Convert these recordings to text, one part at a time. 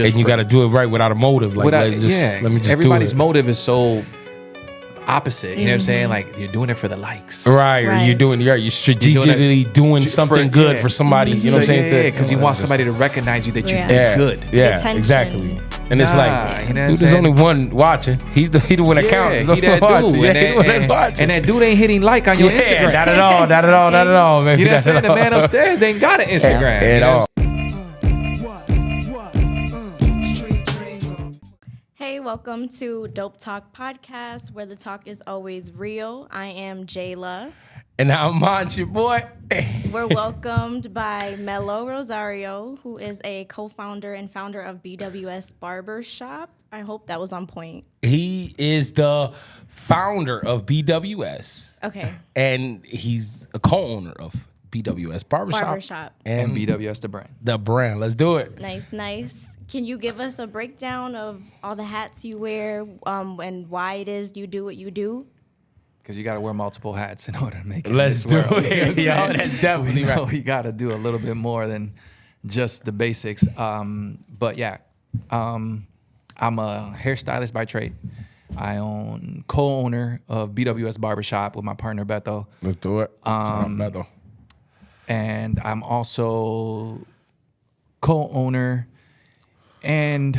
And you got to do it right without a motive. Like, let me just everybody's do it. motive is so opposite. You know what I'm saying? Like, you're doing it for the likes. Right. Or you're strategically doing something good for somebody. You know what I'm saying? Yeah, because you want somebody to recognize you that you did good. Yeah, Attention. exactly. And it's like, you know dude, there's only one watching. He's the one that counts. He that dude. And that dude ain't hitting like on your Instagram. Not at all. Not at all. Not at all, man. You know what I'm saying? The man upstairs, they ain't got an Instagram. At all. Hey, welcome to Dope Talk Podcast, where the talk is always real. I am Jayla. And I'm Munch, your boy. We're welcomed by Melo Rosario, who is a co-founder and founder of BWS Barbershop. I hope that was on point. He is the founder of BWS. Okay. And he's a co-owner of BWS Barbershop. And BWS the brand. The brand. Let's do it. Nice. Can you give us a breakdown of all the hats you wear and why it is you do what you do? Because you got to wear multiple hats in order to make it. Let's do world. it. Yo, that's definitely right. You got to do a little bit more than just the basics. But yeah, I'm a hairstylist by trade. I own co-owner of BWS Barbershop with my partner Beto. Let's do it. And I'm also co-owner and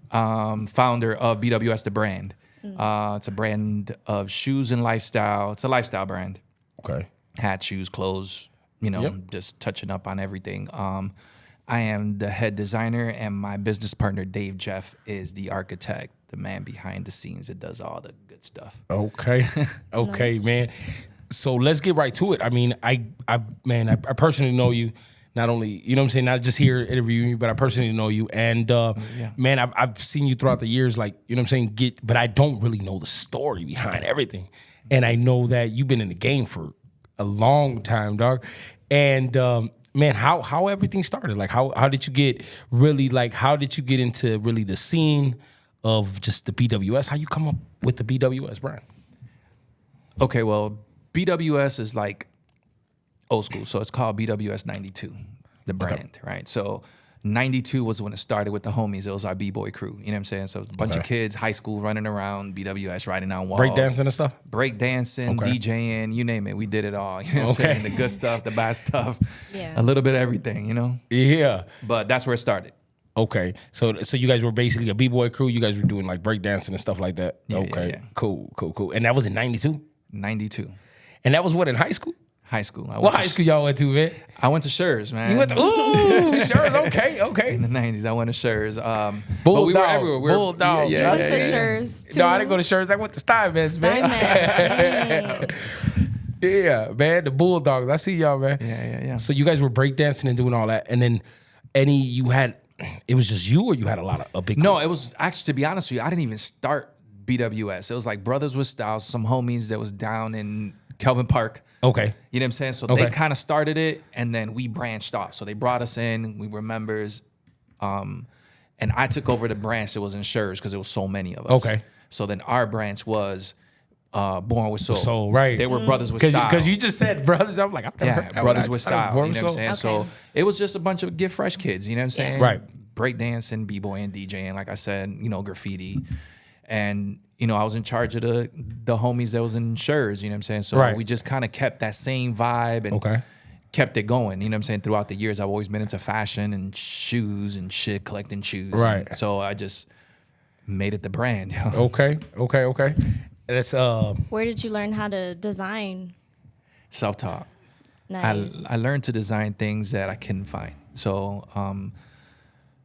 founder of BWS the brand. It's a brand of shoes and lifestyle. It's a lifestyle brand. Okay. Hats, shoes, clothes, just touching up on everything. I am the head designer, and my business partner, Dave Jeff, is the architect, the man behind the scenes that does all the good stuff. Okay. Okay, nice. Man. So let's get right to it. I mean, I personally know you. Not only, you know what I'm saying, not just here interviewing you, but I personally know you. And, man, I've seen you throughout the years, like, you know what I'm saying, but I don't really know the story behind everything. And I know that you've been in the game for a long time, dog. And, man, how everything started? Like, how did you get really, like, how did you get into really the scene of just the BWS? How you come up with the BWS brand? Okay, well, BWS is like old school, so it's called BWS 92, the brand, right? So 92 was when it started with the homies. It was our B-boy crew, you know what I'm saying? So a bunch of kids, high school, running around, BWS, riding down walls. Breakdancing and stuff? Breakdancing, DJing, you name it. We did it all, you know what I'm saying? The good stuff, the bad stuff, a little bit of everything, you know? Yeah. But that's where it started. Okay, so you guys were basically a B-boy crew? You guys were doing like breakdancing and stuff like that? Yeah, okay, yeah. Cool. And that was in 92? 92. And that was what, in high school? High school. What high school y'all went to, man? I went to Schurz, man. You went to, Schurz, okay. In the 90s, I went to Schurz. But Bulldog, we were everywhere. Bulldog. Yeah. What's the Schurz? No, I didn't go to Schurz. I went to Steinmetz, man. Yeah, man, the Bulldogs. I see y'all, man. Yeah. So you guys were breakdancing and doing all that. And then it was just you, or you had a big No, group? it was actually, to be honest with you, I didn't even start BWS. It was like Brothers with Styles, some homies that was down in Kelvin Park. Okay. You know what I'm saying? So they kind of started it, and then we branched off. So they brought us in. We were members. And I took over the branch that was in Schurz because there was so many of us. Okay. So then our branch was Born with Soul. Soul, right. They were Brothers with Style. Because you just said brothers. I'm like, I've never heard that. Brothers with Style. You know what I'm saying? Okay. So it was just a bunch of Get Fresh kids. You know what I'm saying? Right. Breakdancing, b-boying, DJing, like I said, graffiti. And, I was in charge of the homies that was in Schurz, you know what I'm saying? So we just kind of kept that same vibe and kept it going, you know what I'm saying? Throughout the years, I've always been into fashion and shoes and shit, collecting shoes. Right. And so I just made it the brand. Okay. That's Where did you learn how to design? Self-taught. Nice. I learned to design things that I couldn't find. So,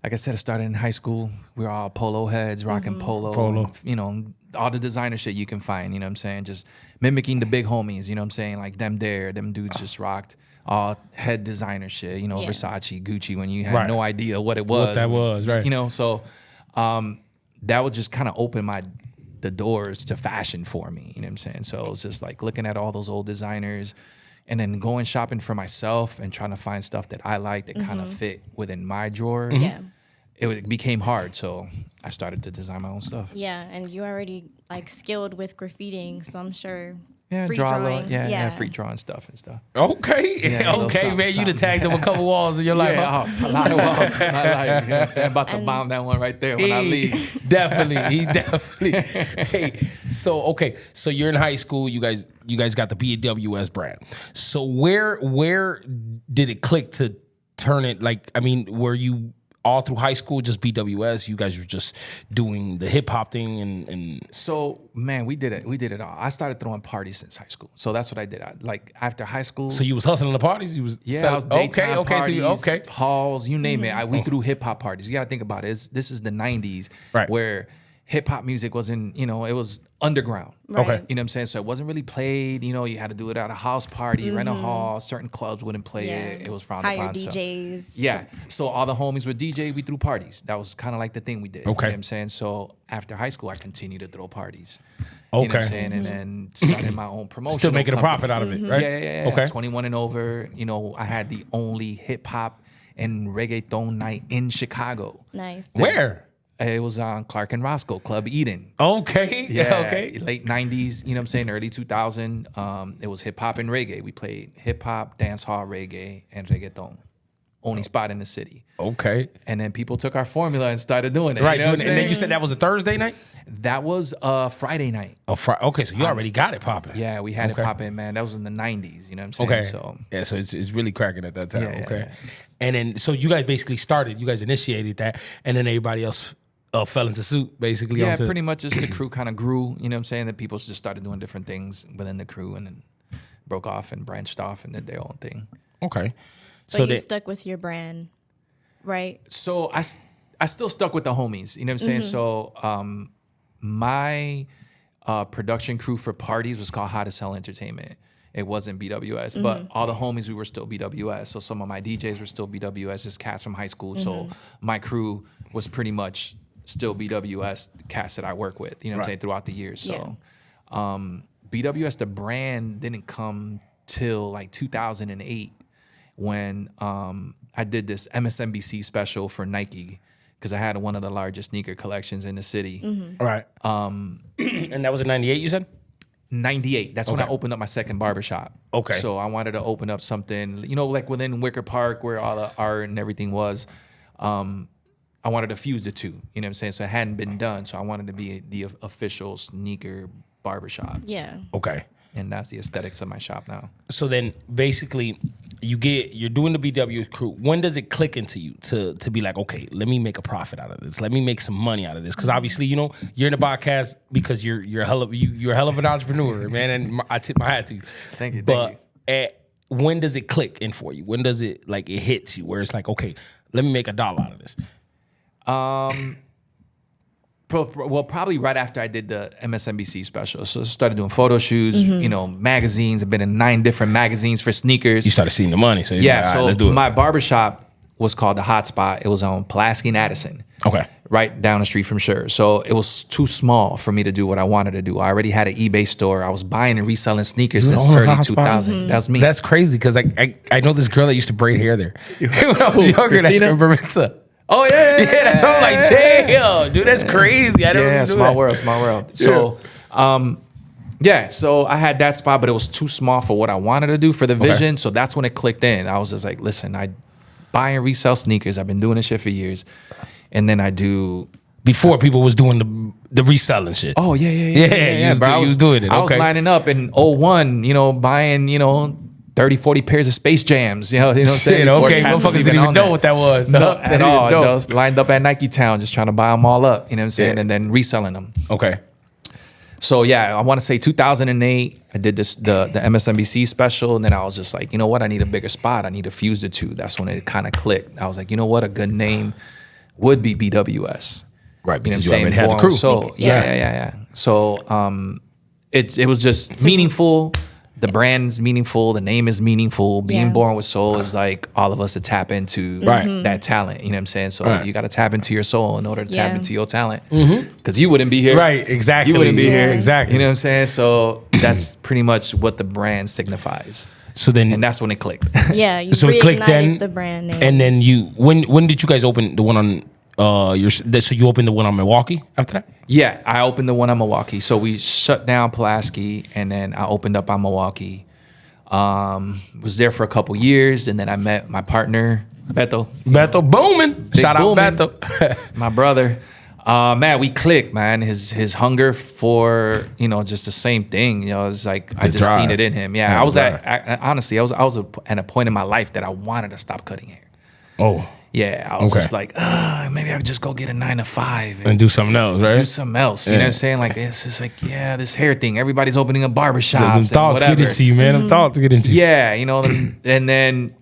like I said, I started in high school. We were all polo heads, rocking polo. And, all the designer shit you can find, you know what I'm saying? Just mimicking the big homies, you know what I'm saying? Like them dudes just rocked all head designer shit, Versace, Gucci, when you had no idea what it was. What that was, right. So that would just kind of open the doors to fashion for me, you know what I'm saying? So it was just like looking at all those old designers and then going shopping for myself and trying to find stuff that I liked that kind of fit within my drawer. Yeah. It became hard, so I started to design my own stuff. Yeah, and you already skilled with graffitiing, so I'm sure Yeah, free draw a drawing. little, yeah, free drawing stuff and stuff. Okay, Yeah, okay, man. You done tagged them a couple walls in your life. Yeah, Huh? it's a lot of walls in my life. You know what I'm saying? I'm about to bomb that one right there when I leave. Definitely. Hey, so you're in high school. You guys got the BWS brand. So where did it click to turn it? Like, I mean, were you all through high school just BWS? You guys were just doing the hip hop thing and So man, we did it all. I started throwing parties since high school, so that's what I did. Like after high school. So you was hustling the parties. You was I was daytime parties, so halls, you name it. We threw hip hop parties. You got to think about it. This is the '90s, right, where hip hop music wasn't, it was underground. Right. Okay. You know what I'm saying? So it wasn't really played. You had to do it at a house party, rent a hall. Certain clubs wouldn't play it. It was frowned Hire upon. DJs. Yeah. So all the homies were DJ. We threw parties. That was kind of like the thing we did. Okay. You know what I'm saying? So after high school, I continued to throw parties. Okay. You know what I'm saying? And then started my own promotion. Still making a profit out of it, right? Yeah. Okay. 21 and over. I had the only hip hop and reggaeton night in Chicago. Nice. Where? It was on Clark and Roscoe, Club Eden. Okay. Yeah. Okay. Late 90s, you know what I'm saying? Early 2000. It was hip hop and reggae. We played hip hop, dance hall, reggae, and reggaeton. Only spot in the city. Okay. And then people took our formula and started doing it. Right. You know what I'm And then saying? you said that was a Thursday night? That was Friday night. Oh, okay. So you already got it popping. Yeah, we had it popping, man. That was in the 90s. You know what I'm saying? Okay. So yeah, so it's really cracking at that time. Yeah, okay. yeah. And then so you guys basically started. You guys initiated that, and then everybody else fell into suit basically. yeah, onto, pretty much just the crew kind of grew. You know what I'm saying? That people just started doing different things within the crew, and then broke off and branched off and did their own thing. Okay. But So you stuck with your brand, right? So I still stuck with the homies. You know what I'm saying? So my production crew for parties was called How to Sell Entertainment. It wasn't BWS, but all the homies, we were still BWS. So some of my DJs were still BWS, just cats from high school. So my crew was pretty much still BWS, cats that I work with, you know what I'm saying, throughout the years. So BWS, the brand, didn't come till like 2008 when I did this MSNBC special for Nike, because I had one of the largest sneaker collections in the city. right. And that was in '98. You said 98. That's when I Okay. opened up my second barbershop. Okay. So I wanted to open up something, like within Wicker Park where all the art and everything was. I wanted to fuse the two, you know what I'm saying? So it hadn't been done. So I wanted to be the official sneaker barbershop. Yeah. okay. And that's the aesthetics of my shop now. So then basically you're doing the BW crew. When does it click into you to be like, okay, let me make a profit out of this. Let me make some money out of this. Because obviously, you're in the podcast because you're a hell of an entrepreneur, man. And I tip my hat to you. Thank you. But when does it click in for you? When does it it hits you where it's like, okay, let me make $1 out of this? Well, probably right after I did the MSNBC special. So I started doing photo shoots, magazines. I've been in 9 different magazines for sneakers. You started seeing the money. So Yeah, like, all so right, let's do it. my barbershop was called The Hot Spot. It was on Pulaski and Addison. Okay. Right down the street from Schur. So it was too small for me to do what I wanted to do. I already had an eBay store. I was buying and reselling sneakers since own a early Hot Spot? 2000. That was me. That's crazy because I know this girl that used to braid hair there. When I was younger, that's Christina? Marissa. Oh, yeah. Yeah, that's why I'm like, damn, dude, that's crazy. I never knew small that. world, small world. So, so I had that spot, but it was too small for what I wanted to do for the vision. So that's when it clicked in. I was just like, listen, I buy and resell sneakers. I've been doing this shit for years. And then I do... Before people was doing the reselling shit. Oh, yeah. You was doing it. I was Okay. lining up in 01, buying, 30, 40 pairs of Space Jams. You know what I'm saying? Shit, Before okay, cats was motherfuckers didn't even on know that. what that was. No, They at didn't all. know. Just lined up at Nike Town, just trying to buy them all up. You know what I'm saying? Yeah. And then reselling them. Okay. So yeah, I want to say 2008. I did the MSNBC special, and then I was just like, you know what? I need a bigger spot. I need to fuse the two. That's when it kind of clicked. I was like, you know what? A good name would be BWS. Right, You know because what you I'm saying? already had the Born crew. with Soul. Yeah. So it was just meaningful. The brand's meaningful. The name is meaningful. Being born with soul is like all of us to tap into that talent. You know what I'm saying? So you got to tap into your soul in order to tap into your talent. Because you wouldn't be here. Right, exactly. You wouldn't be here. Exactly. You know what I'm saying? So that's pretty much what the brand signifies. So then, And that's when it clicked. Yeah, you so it clicked reignited then, the brand name. and then when did you guys open the one on So you opened the one on Milwaukee after that? Yeah, I opened the one on Milwaukee. So we shut down Pulaski, and then I opened up on Milwaukee. Was there for a couple years, and then I met my partner, Beto. Beto booming. Shout out Beto. My brother. Man, we clicked, man. His hunger for, just the same thing. It's like I just seen it in him. Yeah, I was honestly, I was at a point in my life that I wanted to stop cutting hair. Oh. Yeah, I was just like, maybe I could just go get a 9 to 5 and do something else, right? Do something else. You know what I'm saying? Like, it's just like, this hair thing. Everybody's opening up barbershops. Them thoughts get into you, man. Them thoughts get into you. Yeah, and then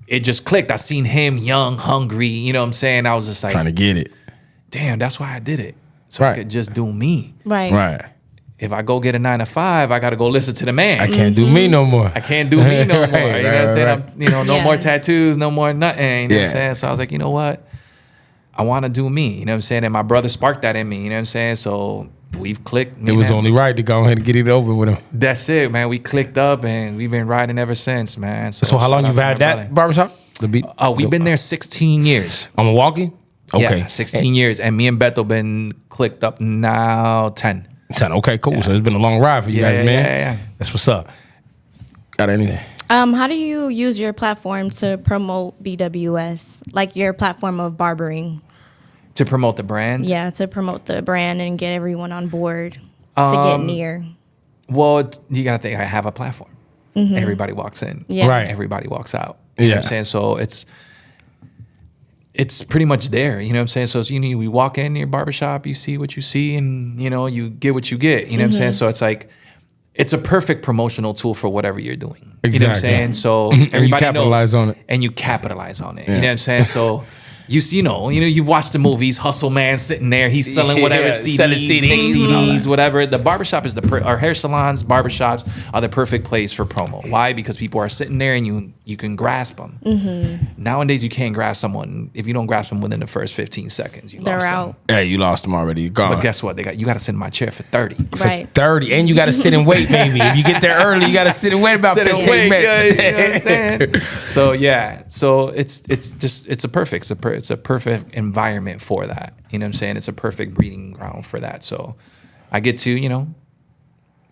it just clicked. I seen him young, hungry. You know what I'm saying? I was just like, trying to get it. Damn, that's why I did it. So I could just do me. Right. If I go get a 9 to 5, I got to go listen to the man. I can't do me no more. I can't do me no more. You know what I'm saying? No more tattoos, no more nothing. You know what I'm saying? So I was like, you know what? I want to do me. You know what I'm saying? And my brother sparked that in me. You know what I'm saying? So we've clicked. It was only right to go ahead and get it over with him. That's it, man. We clicked up and we've been riding ever since, man. So how long you've had that barbershop? We've been there 16 years. On Milwaukee? Okay. Yeah, 16 years. And me and Beto been clicked up now 10. 10. Okay, cool. Yeah. So it's been a long ride for you guys, man. Yeah. That's what's up. Got anything? How do you use your platform to promote BWS, like your platform of barbering? To promote the brand? Yeah, to promote the brand and get everyone on board to get near. Well, you got to think, I have a platform. Mm-hmm. Everybody walks in. Yeah. Right. Everybody walks out. You know what I'm saying? So it's pretty much there. You know what I'm saying? So we walk in your barbershop, you see what you see, and, you get what you get. You know what I'm saying? So it's like, it's a perfect promotional tool for whatever you're doing. Exactly. You know what I'm saying? So everybody you capitalize knows. on it. And you capitalize on it. Yeah. You know what I'm saying? So you see, you've watched the movies, Hustle Man sitting there, he's selling whatever CDs, selling CDs, CDs, whatever. The barbershop is our hair salons, barbershops are the perfect place for promo. Why? Because people are sitting there and you can grasp them. Mm-hmm. Nowadays, you can't grasp someone. If you don't grasp them within the first 15 seconds, you lost them. Yeah, you lost them already. You're gone. But guess what? You got to sit in my chair for 30. Right. 30. And you got to sit and wait, maybe. If you get there early, you got to sit and wait about 15 minutes. You know what I'm saying? So, yeah. So, it's a perfect environment for that. You know what I'm saying? It's a perfect breeding ground for that. So I get to,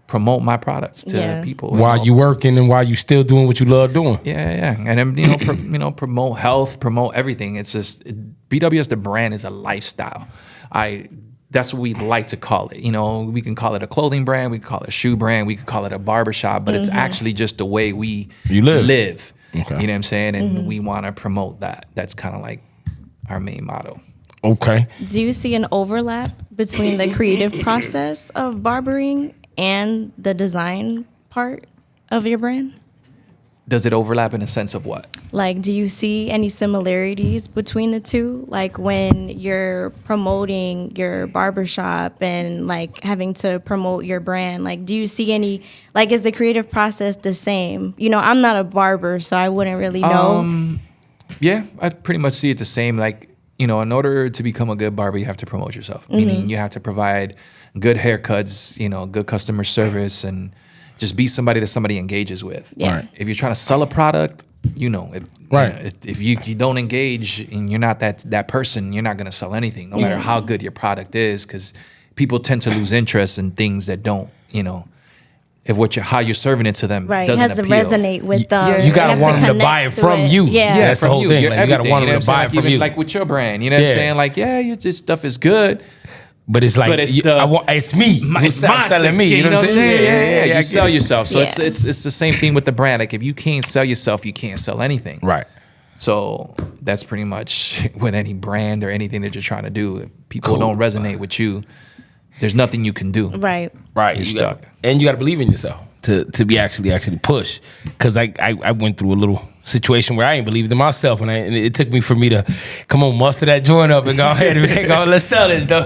promote my products to people. While you working and while you still doing what you love doing. Yeah. And then, promote health, promote everything. It's just, BWS, the brand, is a lifestyle. That's what we like to call it. We can call it a clothing brand, we can call it a shoe brand, we can call it a barbershop, but it's actually just the way we live. Okay. You know what I'm saying? And we want to promote that. That's kind of like our main motto. Okay. Do you see an overlap between the creative process of barbering and the design part of your brand? Does it overlap in a sense of what? Like, do you see any similarities between the two? Like when you're promoting your barbershop and like having to promote your brand, like do you see any, like is the creative process the same? I'm not a barber, so I wouldn't really know. Yeah, I pretty much see it the same. Like, in order to become a good barber, you have to promote yourself. Meaning you have to provide good haircuts, good customer service, and just be somebody that somebody engages with. Yeah. Right. If you're trying to sell a product, if you don't engage and you're not that person, you're not going to sell anything, no matter how good your product is, because people tend to lose interest in things that don't, how you're serving it to them doesn't has to appeal. Resonate with them. You gotta want them to buy it from you. Yeah, that's the whole thing. Like, you gotta want them to buy it from you. Like with your brand, you know what I'm saying? Like, this stuff is good. But it's like it's me. It's mine selling me. You know what I'm saying? Yeah. You sell yourself. So it's the same thing with the brand. Like if you can't sell yourself, you can't sell anything. Right. So that's pretty much with any brand or anything that you're trying to do. If people don't resonate with you, there's nothing you can do. Right. You're stuck. And you got to believe in yourself to be actually push. Because I went through a little situation where I ain't believed in myself, and it took me for me to come on, muster that joint up and go ahead and go, let's sell this though.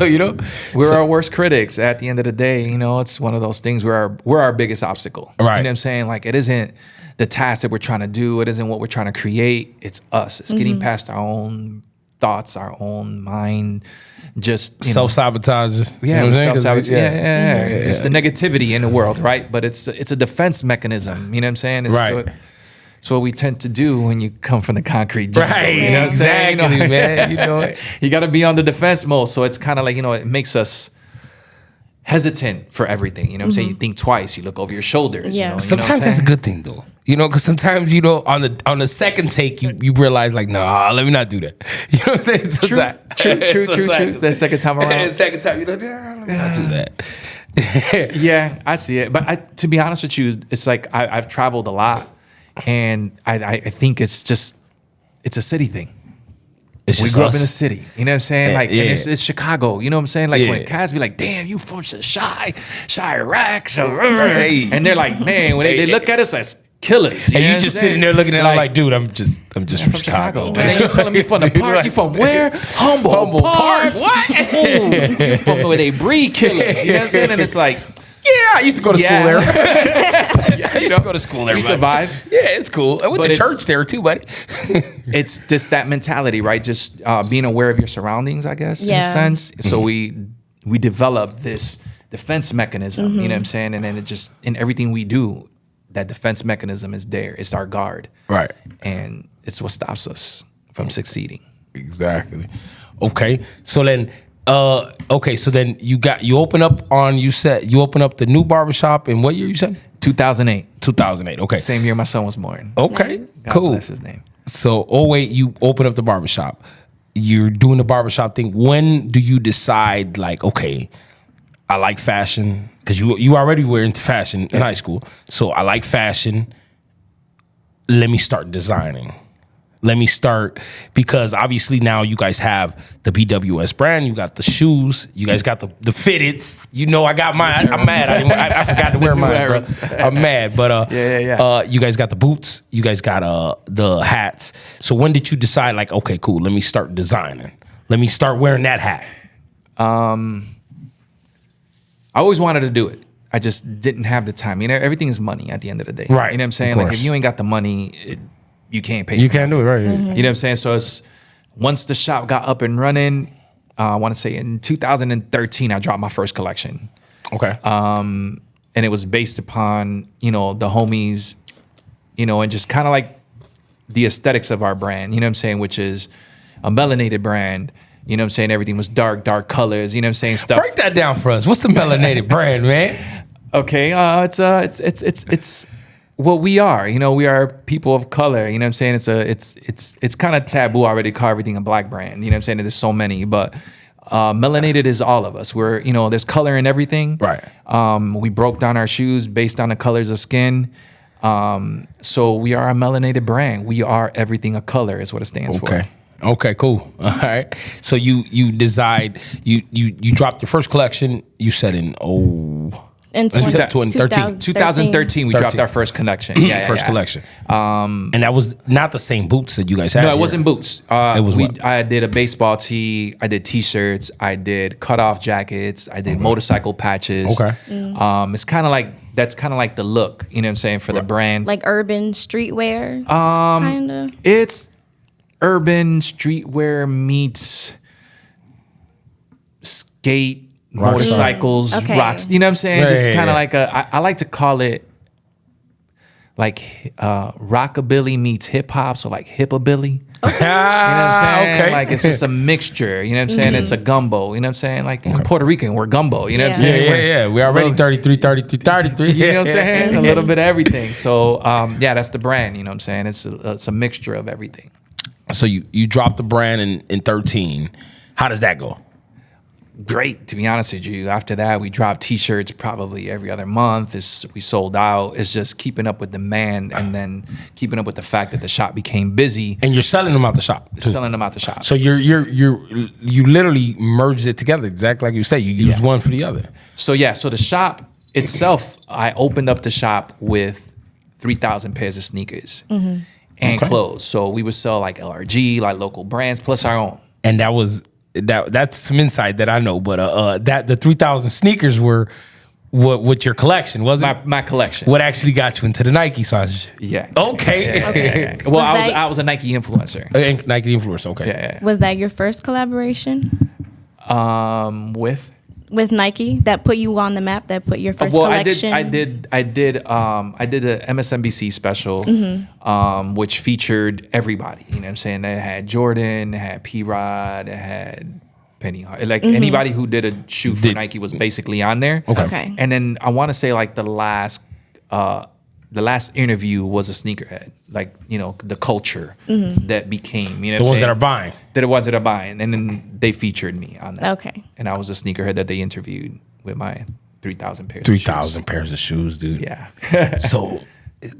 We're our worst critics. At the end of the day, it's one of those things where we're our biggest obstacle. Right. You know what I'm saying? Like it isn't the task that we're trying to do. It isn't what we're trying to create. It's us. It's getting past our own thoughts, our own mind. Just self-sabotages. Yeah, self-sabotage. Just the negativity in the world, right? But it's a defense mechanism. You know what I'm saying? Right. It's what we tend to do when you come from the concrete jungle. Right, You know what I'm saying? exactly, man. You know it. You got to be on the defense mode. So it's kind of like, it makes us hesitant for everything. You know what I'm saying? You think twice. You look over your shoulder. Yeah. Sometimes that's a good thing, though. Because sometimes, on the second take, you realize, like, nah, let me not do that. You know what I'm saying? True. That second time around. Second time, you're like, nah, let me not do that. Yeah, I see it. But to be honest with you, it's like I've traveled a lot, and I think it's a city thing. We grew up in a city, you know what I'm saying? Like, and it's Chicago, you know what I'm saying? Like, when cats be like, damn, you from Chirac, and they're like, man, when they look at us as killers. And you just sitting there looking at them like, dude, I'm just from Chicago. And then you telling me from the park, you from where? Humboldt Park. What? You from where they breed killers, you know what I'm saying? And it's like, yeah, I used to go to school there. I used to go to school there. You survive. Yeah, it's cool. I went to church there too, buddy. It's just that mentality, right? Just being aware of your surroundings, I guess, in a sense. So we develop this defense mechanism, you know what I'm saying? And then it just, in everything we do, that defense mechanism is there. It's our guard. Right. And it's what stops us from succeeding. Exactly. Okay. So then you open up the new barbershop in what year you said? 2008. 2008. Okay. Same year my son was born. Okay. God Cool. bless his name. So, you open up the barbershop. You're doing the barbershop thing. When do you decide, like, okay, I like fashion? Because you already were into fashion in high school. So I like fashion. Let me start designing. Because obviously now you guys have the BWS brand. You got the shoes. You guys got the fitteds. I got mine. I'm mad. I forgot to wear mine, bro. I'm mad. But you guys got the boots. You guys got the hats. So when did you decide, like, okay, cool, let me start designing. Let me start wearing that hat. I always wanted to do it. I just didn't have the time. Everything is money at the end of the day. Right. You know what I'm saying? Like, if you ain't got the money, you can't pay. You can't do it, right? You know what I'm saying? So it's once the shop got up and running, I want to say in 2013, I dropped my first collection. Okay. And it was based upon, the homies, and just kind of like the aesthetics of our brand, you know what I'm saying? Which is a melanated brand. You know what I'm saying? Everything was dark colors. You know what I'm saying? Stuff. Break that down for us. What's the melanated brand, man? Okay, it's what we are. We are people of color. You know what I'm saying? It's kind of taboo already to call everything a black brand. You know what I'm saying? There's so many, but melanated is all of us. We're there's color in everything. Right. We broke down our shoes based on the colors of skin. So we are a melanated brand. We are everything a color is what it stands for. Okay, cool. All right. So you decide you dropped your first collection. You said in 2013 we dropped our first collection. First collection. And that was not the same boots that you guys had. No, it wasn't boots. It was what? I did a baseball tee. I did T-shirts. I did cutoff jackets. I did motorcycle patches. Okay. It's kind of like that's kind of like the look. You know what I'm saying for the brand. Like urban streetwear. Kind of. It's urban streetwear meets skate, motorcycles, rocks. You know what I'm saying? Just kind of like I like to call it like rockabilly meets hip hop, so like hippabilly. Okay. You know what I'm saying? Okay. Like it's just a mixture. You know what I'm saying? It's a gumbo. You know what I'm saying? Like in Puerto Rican, we're gumbo. You know what I'm saying? Yeah. We're already 33. You know what I'm saying? A little bit of everything. So that's the brand. You know what I'm saying? It's a mixture of everything. So you dropped the brand in 13. How does that go? Great, to be honest with you. After that, we dropped T-shirts probably every other month. We sold out. It's just keeping up with demand and then keeping up with the fact that the shop became busy. And you're selling them out the shop. Selling them out the shop. So you literally merged it together, exactly like you say. You use one for the other. So the shop itself, I opened up the shop with 3,000 pairs of sneakers. And clothes. So we would sell like LRG, like local brands, plus our own. And that's some insight that I know. But that the 3,000 sneakers were what your collection, wasn't it? My collection. What actually got you into the Nike sponsorship? Yeah. Okay. Well, I was a Nike influencer. Nike influencer. Okay. Yeah. Was that your first collaboration? With with Nike that put you on the map, that put your first collection? I did a MSNBC special, which featured everybody. You know what I'm saying? It had Jordan, it had P-Rod, it had Penny Hart. Like anybody who did a shoot for Nike was basically on there. Okay. And then I want to say like the last interview was a sneakerhead, like, you know, the culture that became, you know, the ones that are buying. The ones that are buying. And then they featured me on that. Okay. And I was a sneakerhead that they interviewed with my 3,000 pairs 3,000 pairs of shoes, dude. Yeah. So,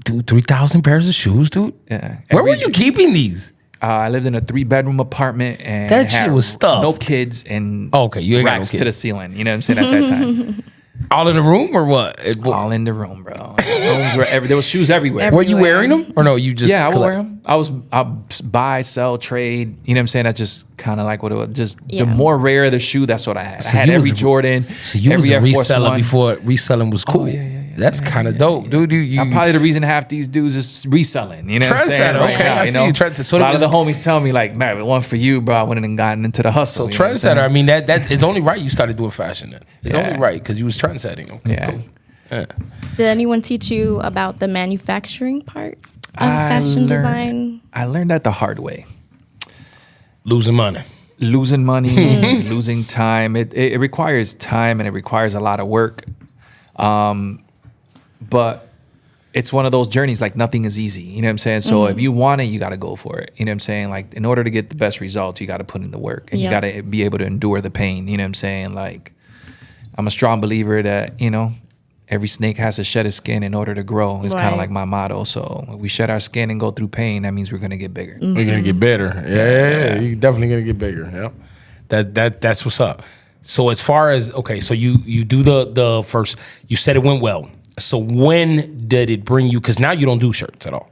dude, 3,000 pairs of shoes, dude? Yeah. Where were you keeping these? I lived in a 3-bedroom apartment, and that shit was stuffed. No kids and you ain't racks got no to the ceiling. You know what I'm saying? At that time, all in the room or what? All in the room, bro. Rooms were there was shoes everywhere. Were you wearing them or no? You just I would wear them. I buy, sell, trade. You know what I'm saying? That's just kind of like what it was. Just the more rare the shoe, that's what I had. So I had every Jordan. So you every was a Air Force reseller One. before reselling was cool. That's kind of dope, dude. I'm probably the reason half these dudes is reselling. You know what I'm saying? Trendsetter, okay, I see you. Trendsetter. So a lot of the homies tell me like, man, one for you, bro. I went in and gotten into the hustle. So trendsetter, I mean that's it's only right you started doing fashion then. It's only right because you was trendsetting. Okay, cool. Yeah. Did anyone teach you about the manufacturing part of fashion design? I learned that the hard way. Losing money, losing time. It requires time and it requires a lot of work. But it's one of those journeys, like nothing is easy. You know what I'm saying? So if you want it, you got to go for it. You know what I'm saying? Like in order to get the best results, you got to put in the work and you got to be able to endure the pain. You know what I'm saying? Like I'm a strong believer that, you know, every snake has to shed its skin in order to grow. It's kind of like my motto. So if we shed our skin and go through pain, that means we're going to get bigger. We're going to get better. Yeah. You're definitely going to get bigger. Yeah. That's what's up. So as far as, okay, so you do the first, you said it went well. So when did it bring you, because now you don't do shirts at all.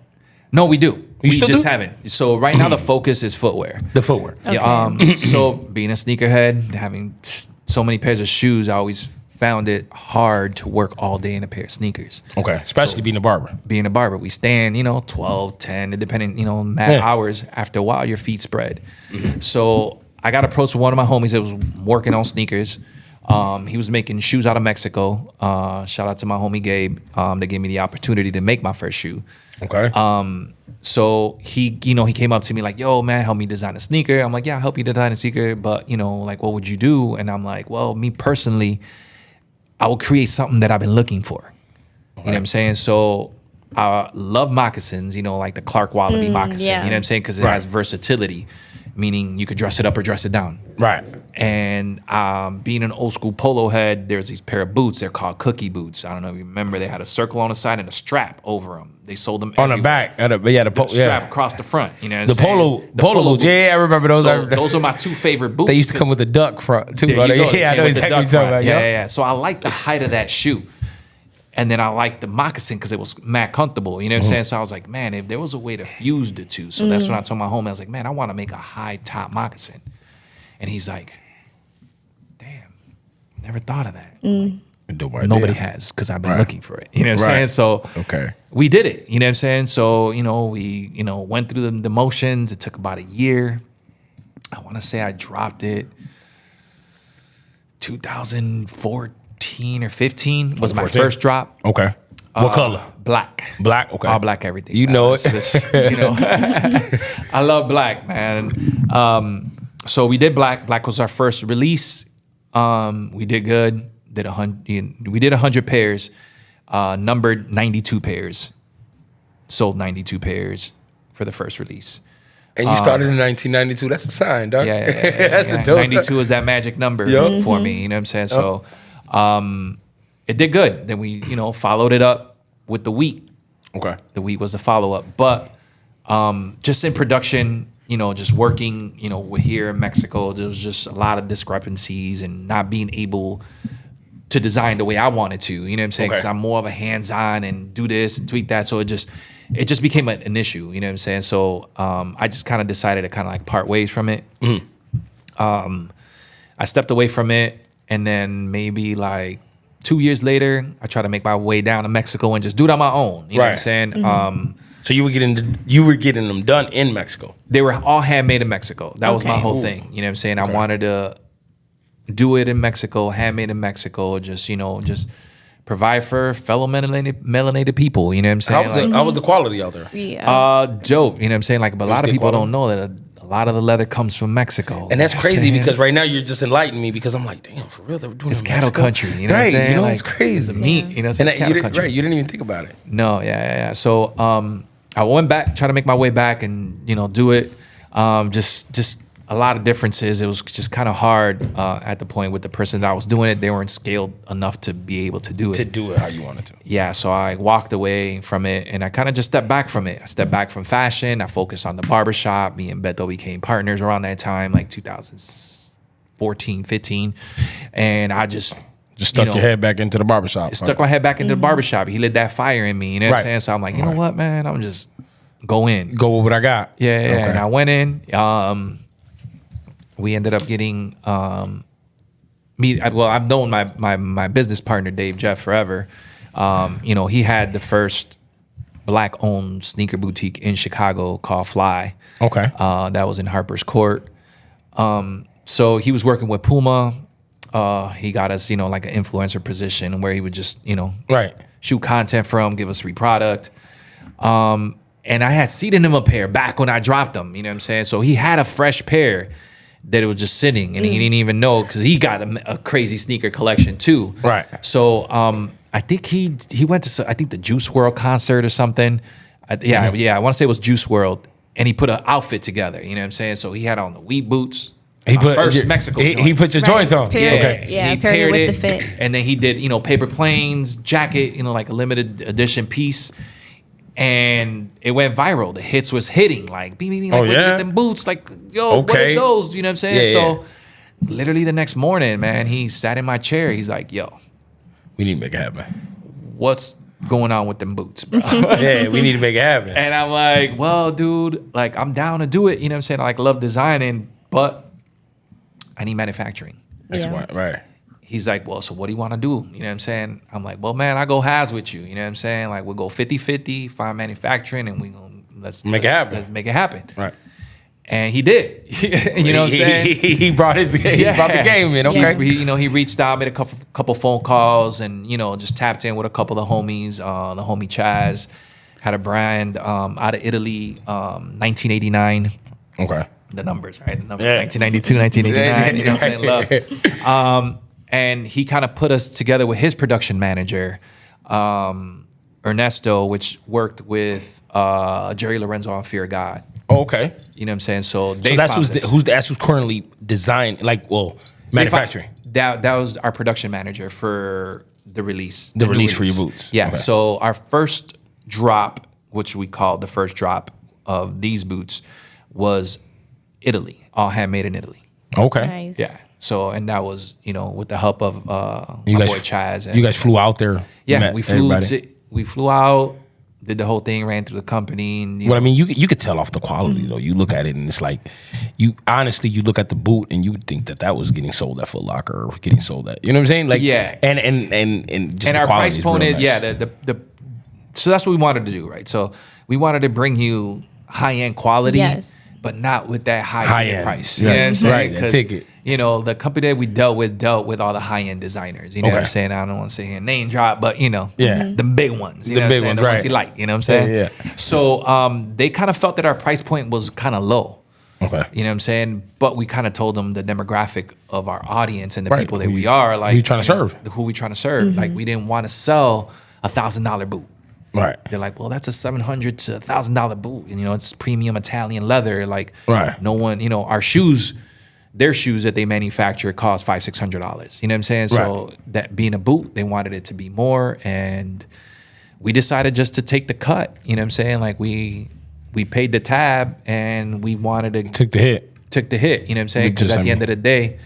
No, we do. We just haven't. So right now the focus is footwear. The footwear. Okay. Yeah. So being a sneakerhead, having so many pairs of shoes, I always found it hard to work all day in a pair of sneakers. Okay. Especially being a barber. Being a barber, we stand, 12, 10, depending, mad hours. After a while, your feet spread. So I got approached with one of my homies that was working on sneakers. He was making shoes out of Mexico. Shout out to my homie Gabe. That gave me the opportunity to make my first shoe. Okay. So he came up to me like, yo, man, help me design a sneaker. I'm like, yeah, I'll help you design a sneaker. But, like, what would you do? And I'm like, well, me personally, I will create something that I've been looking for. You know what I'm saying? So I love moccasins, like the Clark Wallaby moccasin. Yeah. You know what I'm saying? Because it has versatility, meaning you could dress it up or dress it down. Right. And being an old school polo head, there's these pair of boots. They're called cookie boots. I don't know if you remember. They had a circle on the side and a strap over them. They sold them on the back. The strap across the front. You know what I'm saying? The polo boots. Yeah, I remember those. So those are my two favorite boots. They used to come with a duck front too. Yeah, I know exactly what you're talking about. Yeah. So I like the height of that shoe. And then I liked the moccasin because it was mad comfortable. You know what I'm saying? So I was like, man, if there was a way to fuse the two. So that's when I told my homie, I was like, man, I want to make a high top moccasin. And he's like, damn, never thought of that. Nobody has because I've been looking for it. You know what I'm saying? So we did it. You know what I'm saying? So, we, went through the motions. It took about a year. I want to say I dropped it 2014 or 15 was my first drop. Okay. What color? Black. Black? Okay. All black everything. You know it. I love black, man. So we did black. Black was our first release. We did good. We did 100 pairs. Numbered 92 pairs. Sold 92 pairs for the first release. And you started in 1992. That's a sign, dog. Yeah. That's a dope. 92 is that magic number for me. You know what I'm saying? So it did good. Then we, followed it up with the wheat. Okay. The wheat was the follow-up. But just in production, just working, here in Mexico, there was just a lot of discrepancies and not being able to design the way I wanted to. You know what I'm saying? Because I'm more of a hands-on and do this and tweak that. So it just became an issue. You know what I'm saying? So I just kind of decided to kind of like part ways from it. I stepped away from it, and then maybe like 2 years later, I tried to make my way down to Mexico and just do it on my own. You know what I'm saying? So you were getting them done in Mexico. They were all handmade in Mexico. That was my whole thing. You know what I'm saying? I wanted to, do it in Mexico, handmade in Mexico, just provide for fellow melanated people, you know what I'm saying? How was the quality out there? Yeah. Dope, you know what I'm saying? Like, but a lot of people don't know that a lot of the leather comes from Mexico. And that's crazy because right now you're just enlightening me because I'm like, damn, for real, they were doing it's it in cattle Mexico? country, you know what I'm saying? You know, like, it's crazy. It's meat, you know, so and it's cattle you country. Right, you didn't even think about it. No, yeah. So I went back, trying to make my way back and, do it. Just a lot of differences. It was just kind of hard at the point with the person that I was doing it. They weren't scaled enough to be able to do it. To do it how you wanted to. Yeah, so I walked away from it and I kind of just stepped back from it. I stepped back from fashion. I focused on the barbershop. Me and Beto became partners around that time, like 2014, 15. And I just stuck your head back into the barbershop. Stuck my head back into the barbershop. He lit that fire in me, you know what I'm saying? So I'm like, you know what, man? I'm just go in. Go with what I got. Yeah. Okay. And I went in. We ended up getting I've known my business partner Dave Jeff forever. He had the first black-owned sneaker boutique in Chicago called Fly. Okay. That was in Harper's Court. So he was working with Puma. He got us, like an influencer position where he would just, shoot content from, give us free product. And I had seeded him a pair back when I dropped them, you know what I'm saying? So he had a fresh pair that it was just sitting and he didn't even know because he got a crazy sneaker collection too. Right. So I think he went to the Juice World concert or something. I want to say it was Juice World, and he put an outfit together. You know what I'm saying? So he had on the wheat boots. He put first Mexico. He put your joints on. Okay. Yeah. He paired with it, the fit. and then he did paper planes, jacket, like a limited edition piece. And it went viral. The hits was hitting like, where'd you get them boots? Like, what is those? You know what I'm saying? So literally the next morning, man, he sat in my chair. He's like, yo, we need to make it happen. What's going on with them boots, bro? We need to make it happen. And I'm like, well, dude, like I'm down to do it. You know what I'm saying? I like love designing, but I need manufacturing. Right. He's like, well, so what do you want to do? You know what I'm saying? I'm like, well, man, I go halves with you. You know what I'm saying? Like, we'll go 50-50, find manufacturing, and let's make it happen. Let's make it happen. Right. And he did. You know what I'm saying? He brought the game in. Okay. He reached out, made a couple phone calls, and just tapped in with a couple of homies. The homie Chaz had a brand out of Italy, 1989. Okay. The numbers, right? The numbers, 1992, 1989. You know what I'm saying? Love. And he kind of put us together with his production manager, Ernesto, which worked with Jerry Lorenzo on Fear of God. Oh, okay. You know what I'm saying? So that's who's currently designing, manufacturing. That was our production manager for the release. The release for your boots. Yeah. Okay. So our first drop, which we called the first drop of these boots, was Italy, all handmade in Italy. Okay. Nice. Yeah. So, and that was, with the help of my boy Chaz. And, you guys flew out there. Yeah, we flew out, did the whole thing, ran through the company. And, I mean, you could tell off the quality though. You look at it and it's like, you look at the boot and you would think that was getting sold at Foot Locker or getting sold at, you know what I'm saying? Like, yeah. And just our price is point is, nice. So that's what we wanted to do, right? So we wanted to bring you high-end quality. Yes. But not with that high-end price. You know what I'm saying? Right, ticket. The company that we dealt with all the high-end designers. You know what I'm saying? I don't want to say here name drop, but the big ones. You know what I'm saying? The ones you like. You know what I'm saying? Yeah. So they kind of felt that our price point was kind of low. Okay. You know what I'm saying? But we kind of told them the demographic of our audience and the people that we are. Like, who we trying to serve? Who we trying to serve. Mm-hmm. Like, we didn't want to sell $1,000 boot. Right. They're like, well, that's a $700 to $1,000 boot. And, it's premium Italian leather. Like, no one, our shoes, their shoes that they manufacture cost $500-$600. You know what I'm saying? So that being a boot, they wanted it to be more. And we decided just to take the cut. You know what I'm saying? Like, we paid the tab and we wanted to took the hit. You know what I'm saying? Because at the end of the day,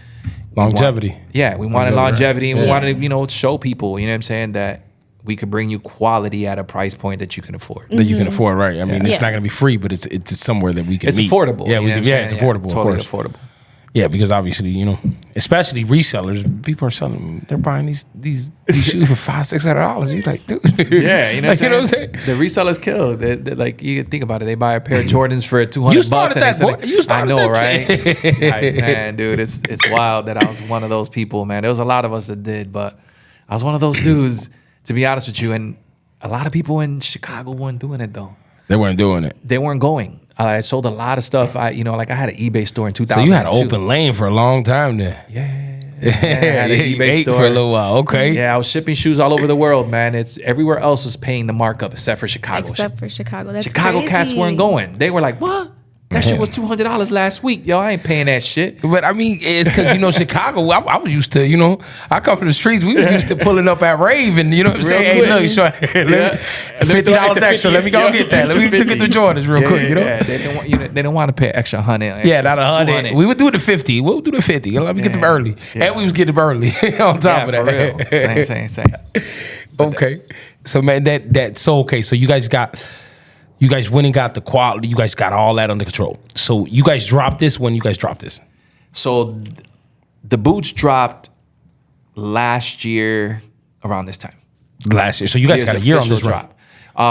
longevity. We wanted longevity and we wanted to, show people, you know what I'm saying, that we could bring you quality at a price point that you can afford. That you can afford, right? I mean, it's not going to be free, but it's somewhere that we can meet. Affordable. Yeah, it's affordable. Totally affordable. Yeah, because obviously, you know, especially resellers, people are selling. They're buying these shoes for $500-$600. You like, dude. Yeah, you know, like, you know what I'm saying? The resellers kill. They like, you think about it. They buy a pair of Jordans for $200. You started that, boy. You started I know, that right? Man, dude, it's wild that I was one of those people, man. There was a lot of us that did, but I was one of those dudes, to be honest with you. And a lot of people in Chicago weren't doing it though. They weren't doing it. They weren't going. I sold a lot of stuff. I had an eBay store in 2000. So you had an open lane for a long time then. Yeah. I had an eBay store for a little while. Okay. Yeah, I was shipping shoes all over the world, man. It's everywhere else was paying the markup except for Chicago. That's Chicago crazy. cats weren't going. They were like, what? That shit was $200 last week. Yo, I ain't paying that shit. But I mean, it's because, you know, Chicago, I was used to, you know, I come from the streets. We was used to pulling up at Rave and, you know what I'm saying? quick. Hey, look, short, $50 extra. Let me go get that. Let me get the Jordans real quick, you know? Yeah, they didn't want, they didn't want to pay extra $100. Yeah, not $100. We would do the 50. We'll do the 50. Let me get them early. Yeah. And we was getting them early on top of that. For real. Same. Okay. So, man, so you guys went and got the quality. You guys got all that under control. So you guys dropped this when you guys dropped this? So the boots dropped last year around this time. Last year. So you guys got a year on this drop.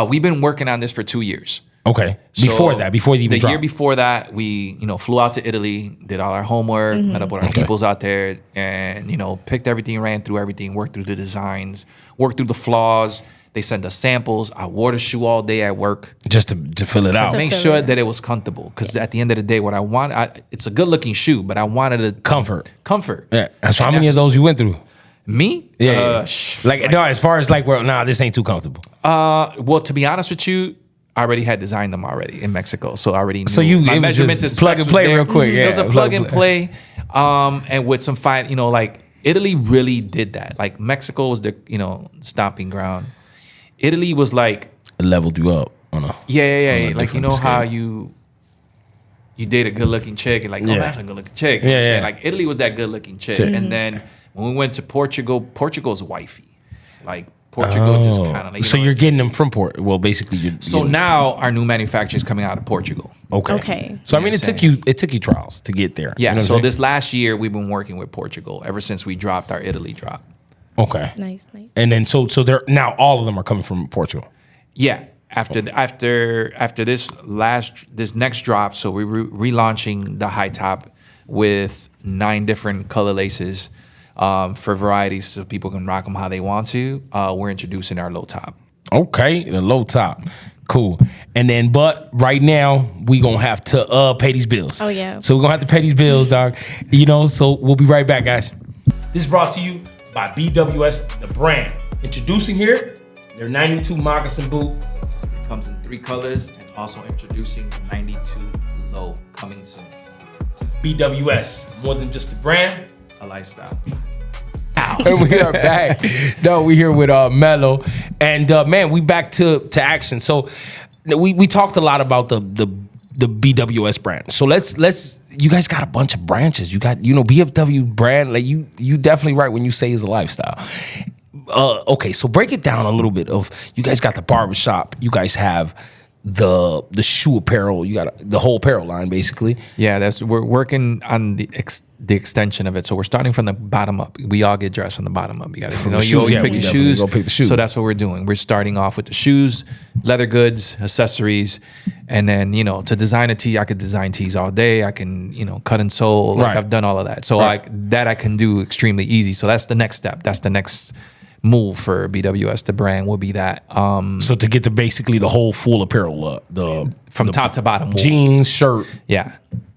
We've been working on this for 2 years. Okay. Before the year before that, we flew out to Italy, did all our homework, met up with our peoples out there, and picked everything, ran through everything, worked through the designs, worked through the flaws. They sent us samples. I wore the shoe all day at work. Just to fill it out. To make sure that it was comfortable. Because at the end of the day, what I want, it's a good looking shoe, but I wanted a comfort. Yeah. So how many of those you went through? Me? Yeah. As far as this ain't too comfortable. Well, to be honest with you, I already had designed them already in Mexico. So I already knew. So my measurements is plug and play real quick. Yeah, it was a plug and play. And with some fine, Italy really did that. Like Mexico was the, stomping ground. Italy was like it leveled you up on a like how you date a good looking chick and like that's a good looking chick. You know what I'm saying? Like Italy was that good looking chick. And then when we went to Portugal's wifey. Like Portugal just kind of like so you're getting them from Portugal. Well, basically you're now our new manufacturer is coming out of Portugal. Okay. So I mean it took you trials to get there. Yeah. So this last year we've been working with Portugal ever since we dropped our Italy drop. Okay. Nice. And then so they're now all of them are coming from Portugal. Yeah. After this next drop, so we're relaunching the high top with 9 different color laces for varieties, so people can rock them how they want to. We're introducing our low top. Okay, the low top. Cool. And then, but right now we gonna have to pay these bills. Oh yeah. So we're gonna have to pay these bills, dog. So we'll be right back, guys. This is brought to you by BWS, the brand. Introducing here their 92 moccasin boot. It comes in 3 colors, and also introducing the 92 low coming soon. BWS, more than just a brand, a lifestyle. And we are back. We here with Melo, and man, we back to action. So we talked a lot about the BWS brand. So let's you guys got a bunch of branches. You got BFW brand. Like you definitely right when you say it's a lifestyle. Okay, so break it down a little bit. Of you guys got the barbershop. You guys have the shoe apparel. You got the whole apparel line basically. Yeah, we're working on the extension of it. So we're starting from the bottom up. We all get dressed from the bottom up. You got to you always pick your shoes. Go pick the shoes. So that's what we're doing. We're starting off with the shoes, leather goods, accessories, and then to design a tee. I could design tees all day. I can cut and sew. Like I've done all of that. So I can do extremely easy. So that's the next step. That's the next move for BWS, the brand, will be that. So to get basically the whole full apparel look, from top to bottom, jeans, shirt,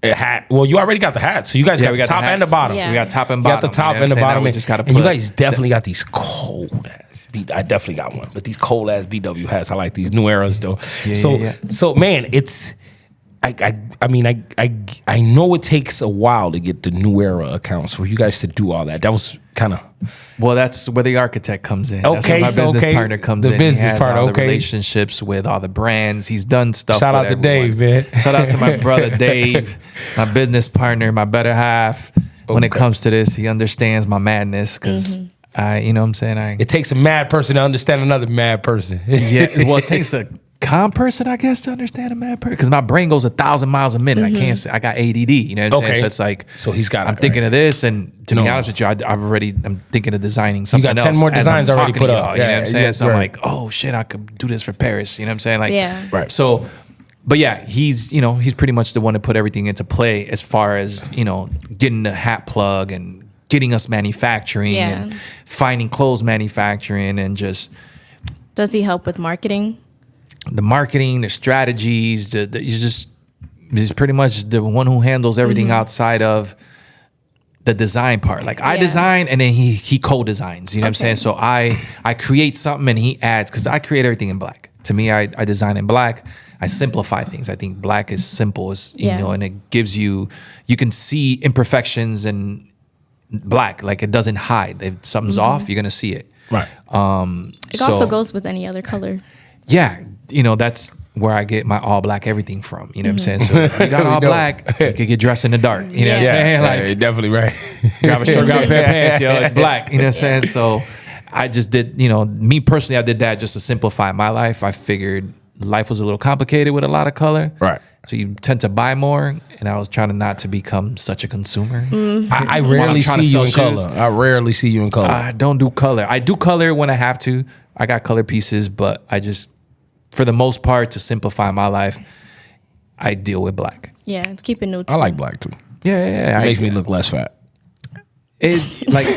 a hat. Well, you already got the hat, so you guys got the top and the bottom. Yeah. We got top and bottom. Got the top and the bottom. We just got to put. And you guys definitely got these cold ass. I definitely got one, but these cold ass BW hats. I like these new eras though. So man, it's. I mean, I know it takes a while to get the new era accounts for you guys to do all that. That was kind of. Well, that's where the architect comes in. Okay, that's where my business partner comes in. Business he has partner, all the relationships with all the brands. He's done stuff. Shout out to Dave, man. Shout out to my brother Dave, my business partner, my better half. When it comes to this, he understands my madness because you know what I'm saying. It takes a mad person to understand another mad person. Yeah, well, it takes a calm person, I guess, to understand a mad person, because my brain goes 1,000 miles a minute. I can't say I got ADD. You know what I'm saying? So it's like, so he's got. I'm thinking of this, and to be honest with you, I'm thinking of designing something else. You got 10 more designs already put up. You know what I'm saying? So I'm like, oh shit, I could do this for Paris. You know what I'm saying? Like, right. So, but yeah, he's pretty much the one to put everything into play as far as getting the hat plug and getting us manufacturing and finding clothes manufacturing and just. Does he help with marketing? The marketing, the strategies, he's pretty much the one who handles everything outside of the design part. Like I design and then he co-designs, you know what I'm saying? So I create something and he adds, because I create everything in black. To me, I design in black. I simplify things. I think black is simple, and it gives you can see imperfections in black. Like it doesn't hide. If something's off, you're gonna see it. Right. It also goes with any other color. Yeah, that's where I get my all black everything from. You know what I'm saying? So if you got all black, you could get dressed in the dark. You know what I'm saying? Like definitely right. Grab a shirt, grab a pair of pants, it's black. You know what I'm saying? So I just did, me personally, I did that just to simplify my life. I figured life was a little complicated with a lot of color. Right. So you tend to buy more, and I was trying not to become such a consumer. I rarely see you in color. I rarely see you in color. I don't do color. I do color when I have to. I got color pieces, but I just, for the most part, to simplify my life, I deal with black. Yeah, to keep it neutral. I like black too. Yeah. It makes me look less fat. It like or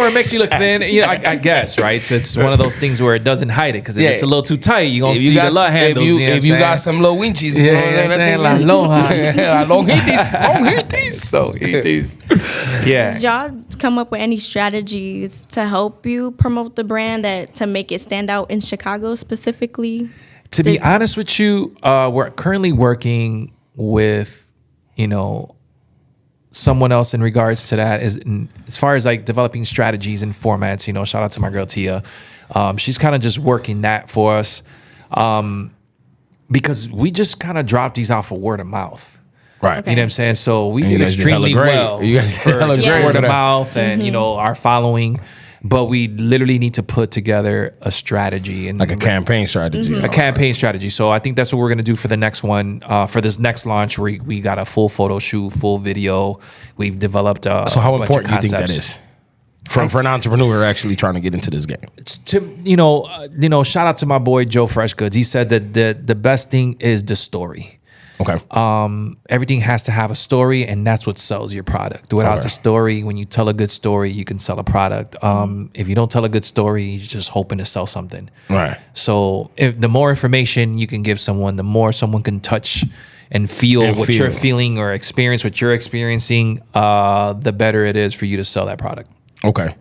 it makes you look thin. I guess, right? So it's one of those things where it doesn't hide it, because if it's a little too tight, you're gonna see the love handles. If you got some low winchies, you know what I'm saying? Las lonjas. Lonjitas. Yeah. Did y'all come up with any strategies to help you promote the brand to make it stand out in Chicago specifically? To be honest with you, we're currently working with, someone else in regards to that, as far as like developing strategies and formats. Shout out to my girl Tia. She's kind of just working that for us, because we just kind of dropped these off of word of mouth. Right. Okay. You know what I'm saying? So we did extremely well. You guys for just word of mouth and our following. But we literally need to put together a strategy, and like a campaign strategy. A campaign strategy. So I think that's what we're gonna do for the next one. For this next launch, we got a full photo shoot, full video. We've developed so how important do you think that is for an entrepreneur actually trying to get into this game? It's shout out to my boy Joe Freshgoods. He said that the best thing is the story. Okay. Everything has to have a story, and that's what sells your product. Without the story, when you tell a good story, you can sell a product. If you don't tell a good story, you're just hoping to sell something. Right. So if the more information you can give someone, the more someone can touch and feel what you're feeling or experience what you're experiencing, the better it is for you to sell that product. Okay.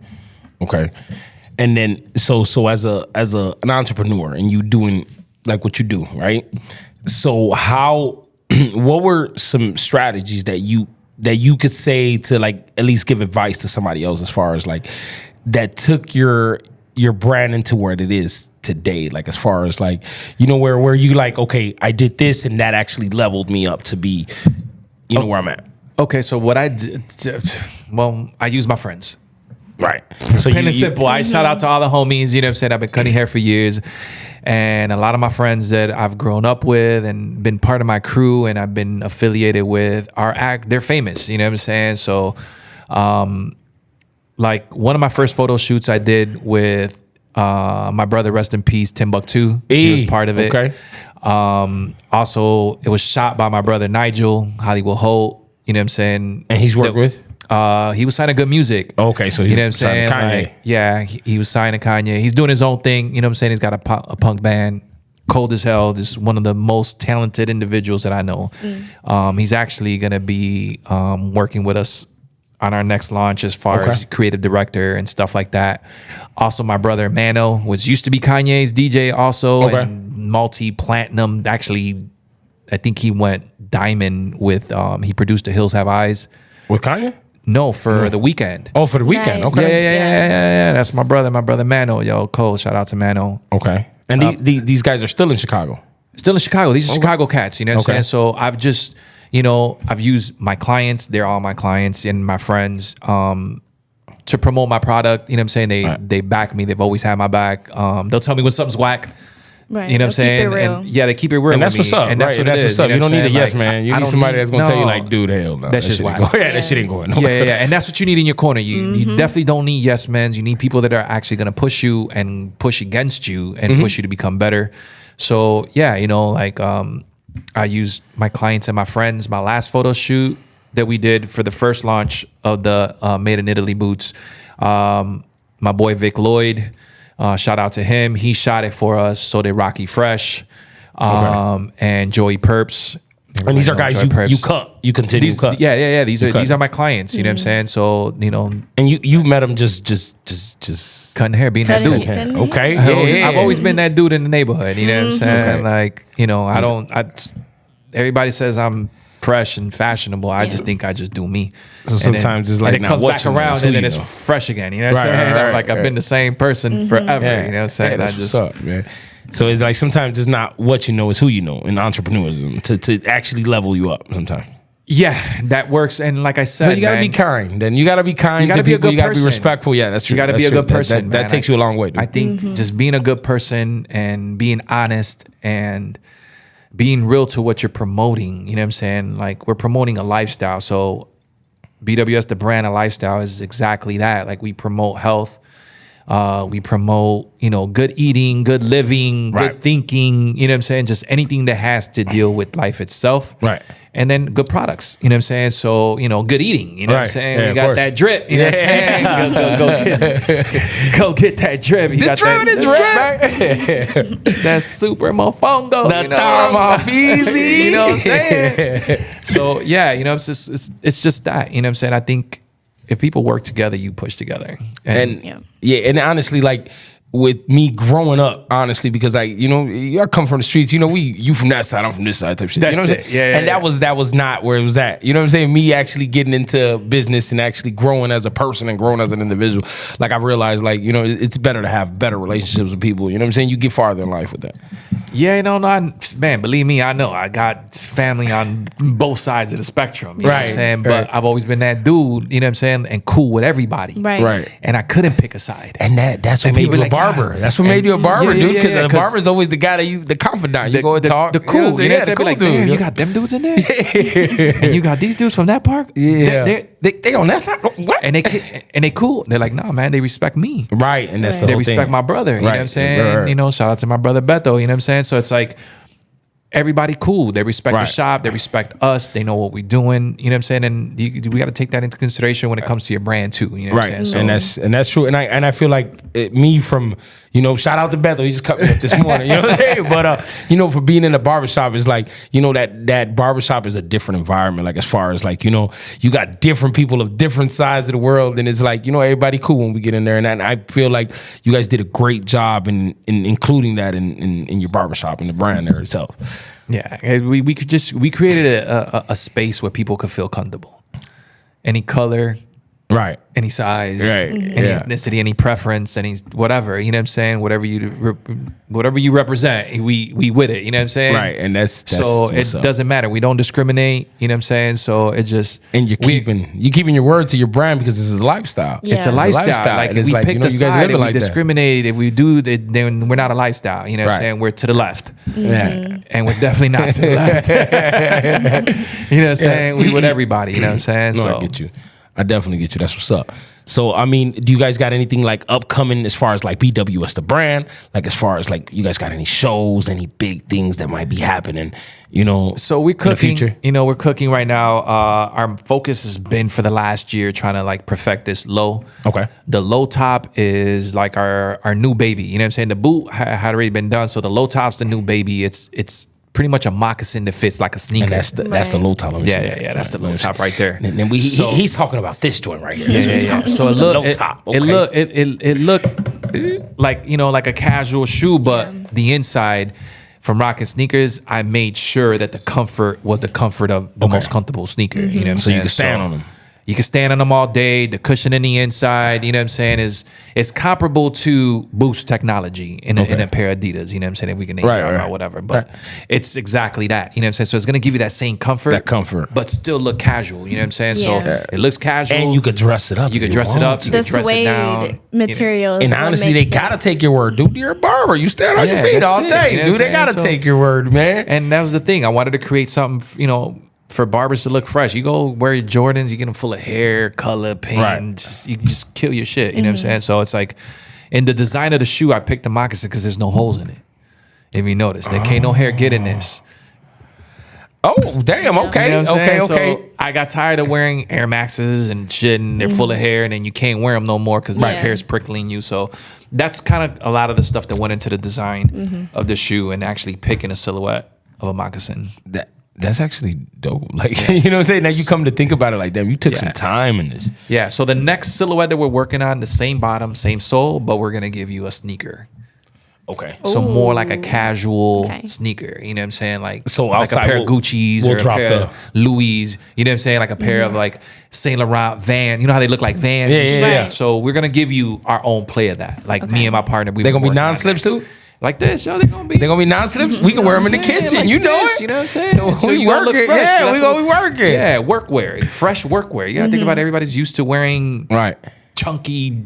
And then so as an entrepreneur, and you doing like what you do, right? So what were some strategies that you could say to like at least give advice to somebody else, as far as like that took your brand into where it is today? Like as far as like, where you like, okay, I did this and that actually leveled me up to be, where I'm at. Okay, so what I did, I use my friends. Right. So plain and simple. I shout out to all the homies, you know what I'm saying? I've been cutting hair for years. And a lot of my friends that I've grown up with and been part of my crew and I've been affiliated with they're famous, you know what I'm saying? So like one of my first photo shoots I did with my brother, rest in peace, Timbuktu. He was part of it. Okay. Also, it was shot by my brother Nigel, Hollywood Holt, you know what I'm saying? And he's worked with? He was signing Good Music. Okay, so he's signing Kanye. He was signing Kanye. He's doing his own thing. You know what I'm saying? He's got a punk band. Cold as hell. This is one of the most talented individuals that I know. He's actually going to be working with us on our next launch as far as creative director and stuff like that. Also, my brother Melo, which used to be Kanye's DJ also, and multi-platinum. Actually, I think he went diamond with, he produced The Hills Have Eyes. With Kanye? No, for The Weeknd. Oh, for The Weeknd. Nice. Okay. Yeah. That's my brother Mano. Yo, Cole. Shout out to Mano. Okay. And these guys are still in Chicago? Still in Chicago. These are Chicago cats, you know what I'm saying? So I've just, I've used my clients. They're all my clients and my friends. to promote my product. You know what I'm saying? They back me. They've always had my back. They'll tell me when something's whack. Right. You know what I'm saying? Keep it real. And they keep it real. And that's with what's me. up. And that's right. what That's it what's is. up. You don't need a yes Like, man. You I need don't somebody that's gonna tell you no. like, dude, hell no. That shit's whack. That shit ain't going nowhere. Yeah. And that's what you need in your corner. You definitely don't need yes men. You need people that are actually going to push you and push against you and push you to become better. So yeah, like I used my clients and my friends. My last photo shoot that we did for the first launch of the Made in Italy boots. My boy Vic Lloyd, shout out to him. He shot it for us. So did Rocky Fresh, and Joey Perps. And these are guys you cut. You continue to cut. Yeah. These are my clients. You know what I'm saying? So and you met them just cutting hair, being that dude. Okay. I've always been that dude in the neighborhood. You know what I'm saying? Okay. Like everybody says I'm fresh and fashionable. I just think I just do me. So sometimes it's like, and it comes back around and then it's fresh again. You know what I'm saying? Right, I've been the same person forever. You know what I'm saying? That's what's up, man. So it's like sometimes it's not what you know, it's who you know in entrepreneurism to actually level you up sometimes. Yeah, that works. And like I said, so you gotta be kind. Then you gotta be kind to people. You gotta be respectful. Yeah, that's true. You gotta be a good person. That takes you a long way. Dude. I think just being a good person and being honest and being real to what you're promoting. You know what I'm saying? Like we're promoting a lifestyle. So BWS, the brand, a lifestyle is exactly that. Like we promote health. We promote, good eating, good living, good thinking, you know what I'm saying? Just anything that has to deal with life itself. Right. And then good products, you know what I'm saying? So, good eating, you know what I'm saying? Yeah, we got that drip, you know what I'm saying? Go get that drip. You got that drip. That super mofongo. The thermal easy. You know what I'm saying? So, yeah, it's just that, you know what I'm saying? I think if people work together, you push together. And and honestly, like with me growing up, honestly, because I come from the streets, you from that side, I'm from this side type shit. That's you know what I'm saying? And that was not where it was at. You know what I'm saying? Me actually getting into business and actually growing as a person and growing as an individual. Like I realized, like, it's better to have better relationships with people. You know what I'm saying? You get farther in life with that. Yeah, man, believe me, I know. I got family on both sides of the spectrum. You know what I'm saying? But I've always been that dude, you know what I'm saying? And cool with everybody. Right. And I couldn't pick a side. And that's what made you a barber. That's what made you a barber, dude. Because the barber is always the guy the confidant. You go and talk. The cool. You know what I'm saying? Damn, you got them dudes in there? And you got these dudes from that park? Yeah. They on that side? What? And they cool. They're like, nah, man, they respect me. Right. And that's the they whole respect thing. my brother. You know what I'm saying? Right. Shout out to my brother Beto. You know what I'm saying? So it's like everybody cool. They respect the shop. They respect us. They know what we're doing. You know what I'm saying? And we got to take that into consideration when it comes to your brand too. You know what I'm saying? And that's true. And I feel like me from shout out to Bethel. He just cut me up this morning. You know what I'm saying? But for being in a barbershop, it's like that barbershop is a different environment. Like as far as like you got different people of different sides of the world, and it's like everybody cool when we get in there. And I feel like you guys did a great job in including that in your barbershop and the brand there itself. Yeah, we created a space where people could feel comfortable. Any color, right? Any size, right? Any ethnicity, any preference, any whatever. You know what I'm saying? Whatever you represent, we with it. You know what I'm saying? Right, and that's so it doesn't matter. We don't discriminate. You know what I'm saying? So it just and you're keeping your word to your brand because this is a lifestyle. Yeah. It's a lifestyle. Like if we picked a side, if we discriminate, if we do, then we're not a lifestyle. You know what I'm saying? We're to the left. Yeah, and we're definitely not to the left. You know what I'm saying? We with everybody. You know what I'm saying? No, I get you. I definitely get you. That's what's up. So, I mean, do you guys got anything like upcoming as far as like BWS the brand? Like as far as like you guys got any shows, any big things that might be happening, So we're cooking, in the future? We're cooking right now. Our focus has been for the last year trying to like perfect this low. Okay. The low top is like our new baby. You know what I'm saying? The boot had already been done. So the low top's the new baby. It's pretty much a moccasin that fits like a sneaker. And that's the low top. Yeah. That's the low top right there. And then he's talking about this joint right here. Yeah. So it looked like like a casual shoe, but the inside from rocking sneakers, I made sure that the comfort was the comfort of the most comfortable sneaker. You know what I'm saying? So you can stand on them. You can stand on them all day. The cushion in the inside, you know what I'm saying, is comparable to Boost technology in a pair of Adidas. You know what I'm saying? If we can name it or whatever, but it's exactly that. You know what I'm saying? So it's gonna give you that same comfort, but still look casual. You know what I'm saying? So it looks casual, and you could dress it up. You could dress it up. You could dress it down. Materials, and honestly, they gotta take your word, dude. You're a barber. You stand on your feet all day, dude. They gotta take your word, man. And that was the thing. I wanted to create something, you know, for barbers to look fresh. You go wear your Jordans, you get them full of hair, color, paint. You just kill your shit. You know what I'm saying? So it's like, in the design of the shoe, I picked the moccasin because there's no holes in it. If you notice, there can't no hair get in this. Oh, damn. Okay. You know okay. So I got tired of wearing Air Maxes and shit, and they're full of hair, and then you can't wear them no more because your hair's prickling you. So that's kind of a lot of the stuff that went into the design of the shoe and actually picking a silhouette of a moccasin. That's actually dope. Like, you know what I'm saying? Now you come to think about it like, damn, you took some time in this. Yeah, so the next silhouette that we're working on, the same bottom, same sole, but we're going to give you a sneaker. Okay. So more like a casual sneaker. You know what I'm saying? Like, so like a pair of Gucci's or a pair of Louis. You know what I'm saying? Like a pair of like Saint Laurent Van. You know how they look like Vans? Yeah. So we're going to give you our own play of that. Like me and my partner. They're going to be non-slips too? Like this, yo, they're gonna be non-slips. We can wear them in the kitchen. Like you know this, it. You know what I'm saying? So we working. Yeah, we gonna be working. Yeah, workwear, fresh workwear. You gotta think about everybody's used to wearing chunky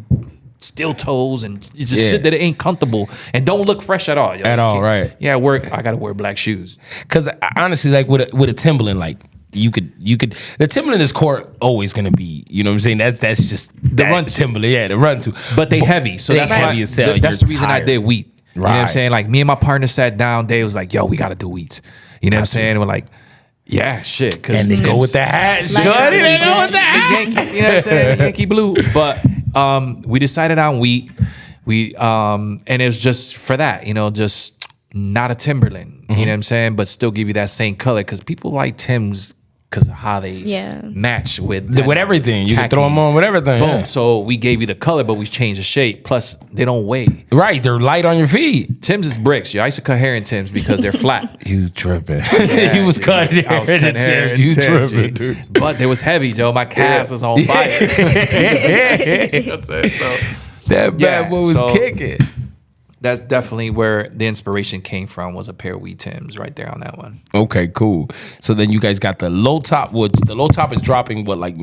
steel toes and it's just shit that it ain't comfortable and don't look fresh at all. Yo. At all, right? Yeah, I gotta wear black shoes. Because honestly, like with a Timberland, like. You could the Timberland is always gonna be, you know what I'm saying? That's just the run Timberland, the run to. But they heavy, so that's heavy as hell. That's the reason I did wheat. You know what I'm saying? Like me and my partner sat down, Dave was like, yo, we gotta do wheats. You know what I'm saying? We're like, yeah, shit. And they go with the hat. Shorty, they go with the hat. Yankee, you know what I'm saying? Yankee blue. But we decided on wheat. And it was just for that, you know, just not a Timberland. You know what I'm saying? But still give you that same color because people like Tim's because of how they match with everything. You can throw them on with everything. Boom. Yeah. So we gave you the color, but we changed the shape. Plus, they don't weigh. Right. They're light on your feet. Tim's is bricks. Yo. I used to cut hair in Tim's because they're flat. You tripping. You was cutting hair in Tim's. You tripping, dude. But they was heavy, Joe. My calves was on fire. You know what I'm saying? So, that bad boy was kicking. That's definitely where the inspiration came from, was a pair of wheat Timbs right there on that one. Okay, cool. So then you guys got the low top, which the low top is dropping, like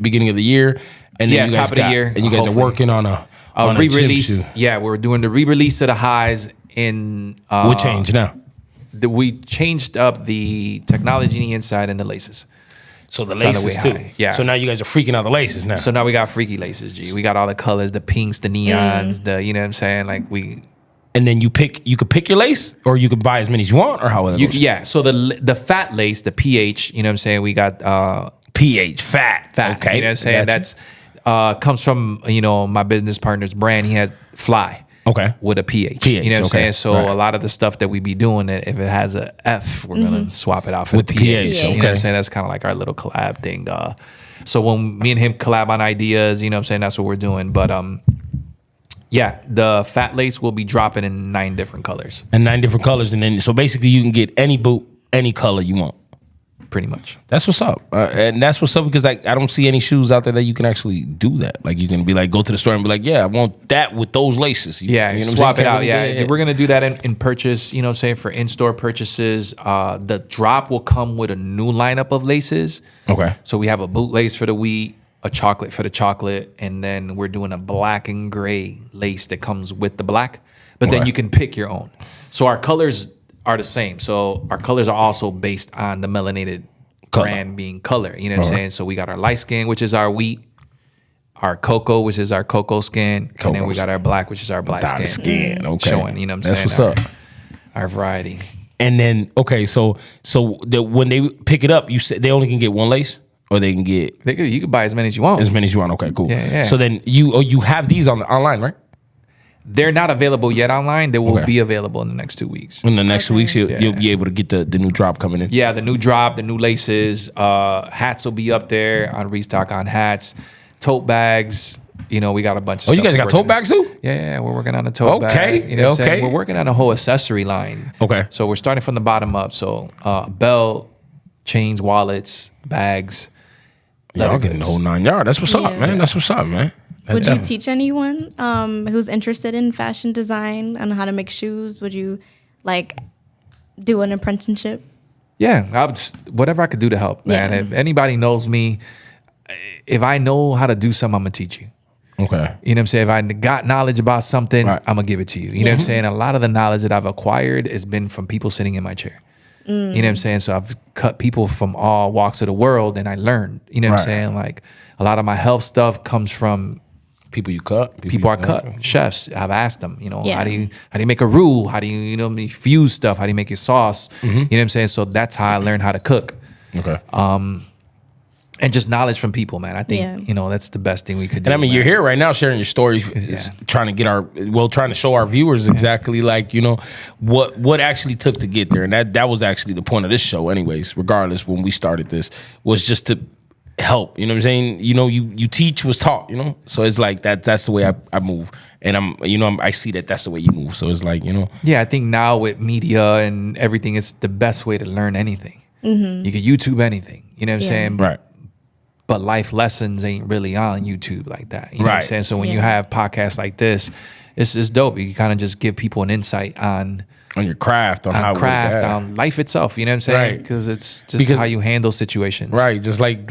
beginning of the year? And then top of the year. And you guys are working on a re-release. Yeah, we're doing the re-release of the highs in... what changed now? We changed up the technology in the inside and the laces. So the laces too. Yeah. So now you guys are freaking out the laces now. So now we got freaky laces, G. We got all the colors, the pinks, the neons, the, you know what I'm saying? Like and then you could pick your lace, or you could buy as many as you want, or how it goes? Yeah. So the fat lace, the PH, you know what I'm saying? We got PH, fat. Okay. You know what I'm saying? That's comes from, you know, my business partner's brand. He had Fly. Okay. With a PH. You know what I'm saying? So a lot of the stuff that we be doing, if it has a F, we're gonna swap it out for the PH. You know what I'm saying? That's kind of like our little collab thing. So when me and him collab on ideas, you know what I'm saying, that's what we're doing. But yeah, the fat lace will be dropping in 9 different colors. And 9 different colors, and then so basically you can get any boot, any color you want. Pretty much. That's what's up. And that's what's up, because like I don't see any shoes out there that you can actually do that. Like you can be like, go to the store and be like, yeah, I want that with those laces. You know swap it out. Yeah. We're going to do that in purchase, you know what I'm saying, for in-store purchases. The drop will come with a new lineup of laces. Okay. So we have a boot lace for the wheat, a chocolate for the chocolate, and then we're doing a black and gray lace that comes with the black. But then you can pick your own. So our colors are the same. So our colors are also based on the melanated brand being color. You know what I'm saying? So we got our light skin, which is our wheat, our cocoa, which is our cocoa skin, and then we got our black, which is our black skin. Okay. Showing, you know what I'm saying? That's what's up. Our variety. And then, okay, so when they pick it up, you said they only can get one lace? Or they can get... You can buy as many as you want. As many as you want. Okay, cool. Yeah. So then you have these online, right? They're not available yet online. They will be available in the next 2 weeks. In the next 2 weeks, you'll be able to get the new drop coming in. Yeah, the new drop, the new laces. Hats will be up there on restock on hats. Tote bags. You know, we got a bunch of stuff. Oh, you guys got tote bags too? Yeah, we're working on a tote bag. Okay, you know what I'm saying? We're working on a whole accessory line. Okay. So we're starting from the bottom up. So belt, chains, wallets, bags. Y'all getting the whole 9 yards. That's what's up, man. That's what's up, man. Would you teach anyone who's interested in fashion design on how to make shoes? Would you like do an apprenticeship? Yeah, whatever I could do to help, man. If anybody knows me, if I know how to do something, I'm gonna teach you. Okay. You know what I'm saying? If I got knowledge about something, I'm gonna give it to you. You know what I'm saying? A lot of the knowledge that I've acquired has been from people sitting in my chair. You know what I'm saying? So I've cut people from all walks of the world and I learned. You know what I'm saying? Like a lot of my health stuff comes from people you cut. People I cut. Chefs. I've asked them, you know, how do you make a roux? How do you fuse stuff? How do you make your sauce? You know what I'm saying? So that's how I learned how to cook. Okay. And just knowledge from people, man. I think, that's the best thing we could do. And I mean, you're here right now sharing your stories, trying to show our viewers exactly like, what actually took to get there. And that was actually the point of this show anyways, regardless when we started this, was just to help. You know what I'm saying? You teach was taught, So it's like that's the way I move. And I see that's the way you move. So it's like, Yeah, I think now with media and everything, it's the best way to learn anything. You can YouTube anything. You know what I'm saying? Right. But life lessons ain't really on YouTube like that. You know what I'm saying? So when you have podcasts like this, it's dope. You kind of just give people an insight on your craft, on life itself. You know what I'm saying? Because it's just how you handle situations. Right. Just like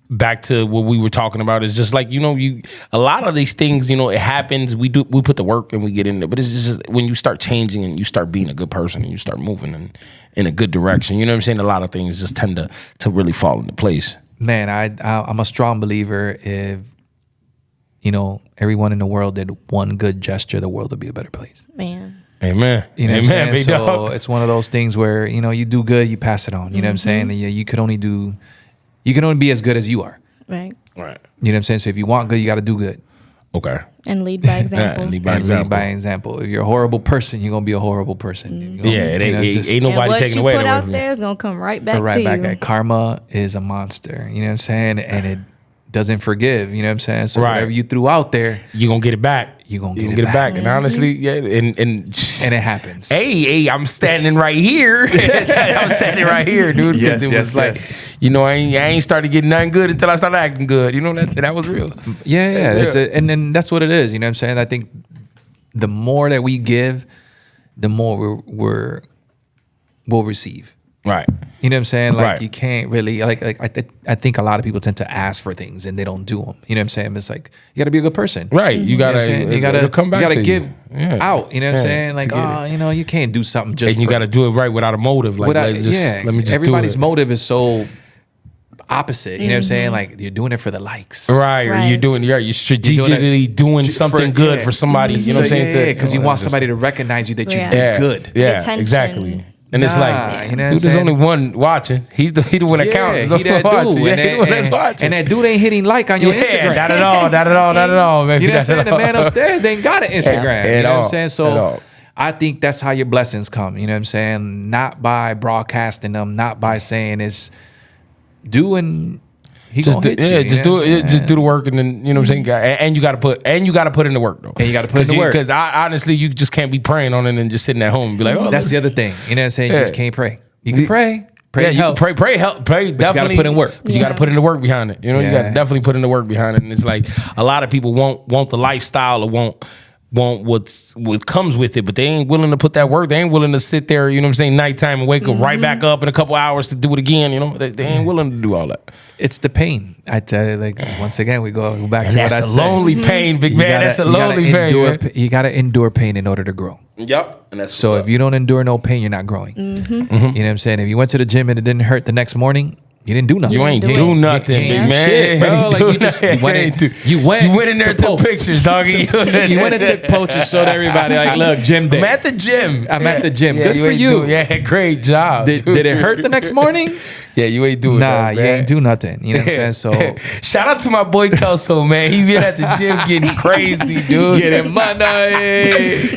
back to what we were talking about is just like, a lot of these things, it happens. We put the work and we get in there. But it's just when you start changing and you start being a good person and you start moving in a good direction, you know what I'm saying? A lot of things just tend to really fall into place. Man, I'm a strong believer if, everyone in the world did one good gesture, the world would be a better place. Man. Amen. You know what I'm saying? So dog. it's one of those things where, you do good, you pass it on. You know what I'm saying? And you can only be as good as you are. Right. Right. You know what I'm saying? So if you want good, you got to do good. Okay. And lead by example. Lead by example. If you're a horrible person, you're gonna be a horrible person. Ain't nobody taking away. What you put out there is gonna come right back to you. Karma is a monster. You know what I'm saying? And it doesn't forgive. You know what I'm saying? So whatever you threw out there, you're gonna get it back. You're gonna get it back. And honestly, and it happens. Hey, I'm standing right here. I'm standing right here, dude. Yes, it was like, I ain't started getting nothing good until I started acting good. That was real. Yeah. And then that's what it is. You know what I'm saying? I think the more that we give, the more we'll receive. Right. You know what I'm saying? Like you can't really I think a lot of people tend to ask for things and they don't do them. You know what I'm saying? It's like you got to be a good person. Right. You got to come back. You got to give out. You know what I'm saying? Like you can't do something just. And you got to do it right without a motive. Like let me just everybody's do it. motive is so opposite. You know what I'm saying? Like you're doing it for the likes. Right. Or you're strategically doing something good for somebody. You know what I'm saying? Yeah, because you want somebody to recognize you that you did good. Yeah, attention. Exactly. And it's like, you know dude, there's only one watching. He's the one that counts. He that dude. He the one that's watching. And that dude ain't hitting like on your Instagram. Not at all, man. You know what I'm saying? The man upstairs, they ain't got an Instagram. You know what I'm saying? So I think that's how your blessings come. You know what I'm saying? Not by broadcasting them, not by saying it's doing. Just do the work, and then you know what I'm saying. And you got to put in the work though. And you got to put in the work because honestly, you just can't be praying on it and just sitting at home and be like, oh. That's the other thing. You know what I'm saying? You just can't pray. You can pray. Pray helps. Pray. But definitely. You got to put in work. You got to put in the work behind it. You got to definitely put in the work behind it. And it's like a lot of people want the lifestyle or want what comes with it, but they ain't willing to put that work. They ain't willing to sit there, you know what I'm saying, nighttime and wake up right back up in a couple hours to do it again, They ain't willing to do all that. It's the pain. I tell you, once again, we go back and to what I said. That's a lonely pain, big man. That's a lonely pain. You got to endure pain in order to grow. Yep. And that's so if you don't endure no pain, you're not growing. You know what I'm saying? If you went to the gym and it didn't hurt the next morning, you didn't do nothing. You ain't do nothing, big man. Shit, bro. Like you went in there, took pictures, doggy. You went and took pictures, showed everybody, like, look, gym day. I'm at the gym. Good for you. Great job. Did it hurt the next morning? Yeah, you ain't doing that. Nah, you ain't do nothing. You know what I'm saying? So shout out to my boy Kelso, man. He been at the gym getting crazy, dude. Getting money.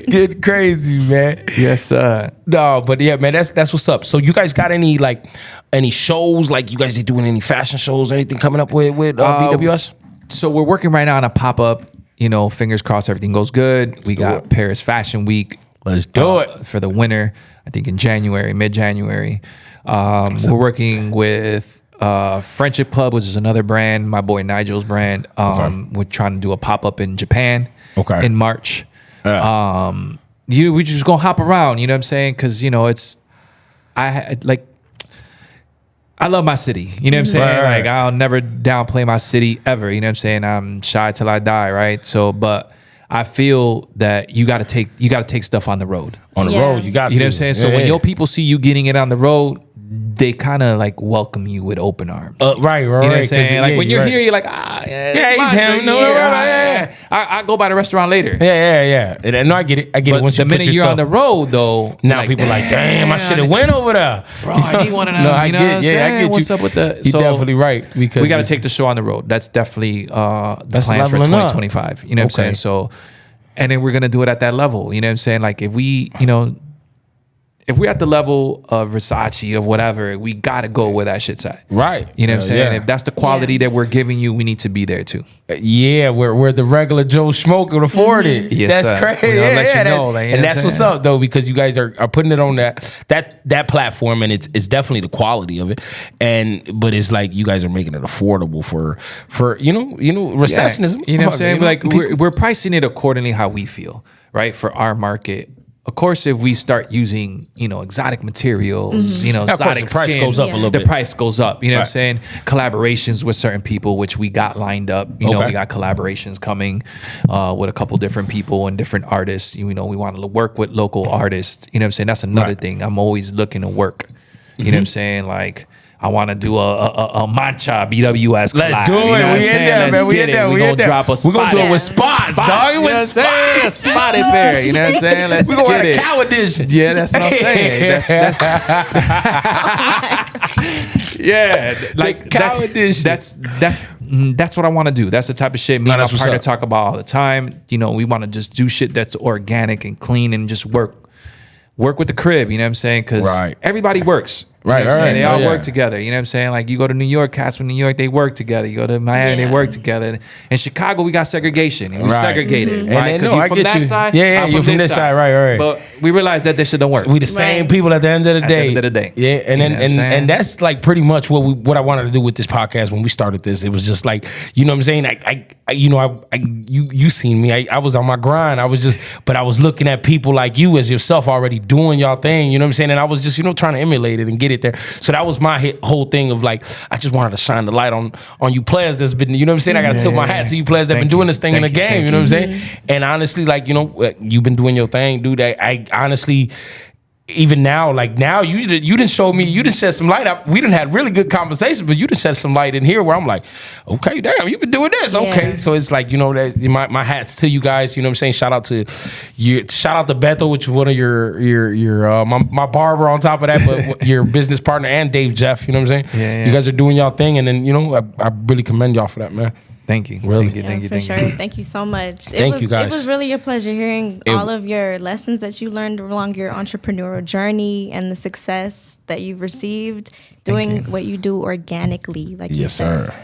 Getting crazy, man. Yes, sir. No, but yeah, man, that's what's up. So you guys got any shows? Like you guys are doing any fashion shows? Anything coming up with BWS? So we're working right now on a pop-up. Fingers crossed everything goes good. We got Paris Fashion Week. Let's do it for the winter. I think in January, mid-January. We're working with Friendship Club, which is another brand, my boy Nigel's brand. We're trying to do a pop-up in Japan in March. We just gonna hop around, you know what I'm saying? Because, you know, I love my city, you know what I'm saying? Like, I'll never downplay my city ever, you know what I'm saying? I'm shy till I die, right? So, but I feel that you gotta take stuff on the road. On the road, you got to. You know what I'm saying? So when your people see you getting it on the road, they kind of like welcome you with open arms. Right. You know what I'm saying? Like when you're here, you're like, he's him. I go by the restaurant later. Yeah. And I get it. But once the minute you're on the road, though, now like, people like, damn, I should have went over there. Bro, I need one of them. I get you. What's up with the? You're definitely right, because we got to take the show on the road. That's definitely the plan for 2025. You know what I'm saying? So, and then we're gonna do it at that level. You know what I'm saying? Like if we, you know, if we're at the level of Versace, of whatever, we got to go where that shit's at. Right. You know what I'm saying? If that's the quality that we're giving you, we need to be there too. Where the regular Joe Schmo could afford it. Yes, that's sir. crazy. Let you know, like, you know and that's what's up, though, because you guys are putting it on that platform, and it's definitely the quality of it. But it's like you guys are making it affordable for you know recession is, you know what I'm saying? Like we're pricing it accordingly how we feel, right? For our market. Of course, if we start using, you know, exotic materials, you know, exotic the price skins, goes up a little the bit. price goes up. You know what I'm saying? Collaborations with certain people, which we got lined up. You know, we got collaborations coming with a couple different people and different artists. You know, we want to work with local artists. You know what I'm saying? That's another thing. I'm always looking to work. You know what I'm saying? Like, I want to do a matcha BWS collab. Let's do it. You know what I'm We in saying? there, Let's man. We get in it. there. We're going to drop a spot. We're going to do it with spots, dog. You know what I'm saying? A spot in there. You know what I'm saying? Let's We're going get to it. cow edition. Yeah, that's what I'm saying. That's yeah, like cow edition. That's what I want to do. That's the type of shit me and my partner talk about all the time. You know, we want to just do shit that's organic and clean and just work with the crib. You know what I'm saying? Because everybody works. You know what I'm saying? They all work together. You know what I'm saying? Like you go to New York, cats from New York, they work together. You go to Miami, they work together. In Chicago, we got segregation and we segregated, right? Because you're from that side, I'm you're from this side, right. But we realized that this shit don't work. We the same people at the end of the day. At the end of the day. Yeah, and then and that's like pretty much what I wanted to do with this podcast when we started this. It was just like, you know what I'm saying? You seen me. I was on my grind. I was looking at people like you as yourself already doing y'all thing. You know what I'm saying? And I was just, trying to emulate it and get it there. So that was my whole thing of like, I just wanted to shine the light on you players that's been, you know what I'm saying? I got to tip my hat to you players that been doing this thing in the game. You know what I'm saying? And honestly, like, you've been doing your thing, dude. I honestly, even now, like now you didn't show me, you didn't shed some light up. We didn't have really good conversations, but you didn't shed some light in here where I'm like, okay, damn, you've been doing this. Okay. So it's like, that my hats to you guys, you know what I'm saying? Shout out to you, shout out to Bethel, which is one of your my barber on top of that, but your business partner, and Dave Jeff, you know what I'm saying? Yeah. You guys are doing y'all thing, and then I really commend y'all for that, man. Thank you. Really? Thank you. Thank you so much. Thank you, guys. It was really a pleasure hearing all of your lessons that you learned along your entrepreneurial journey and the success that you've received doing what you do organically, like you said. Sir.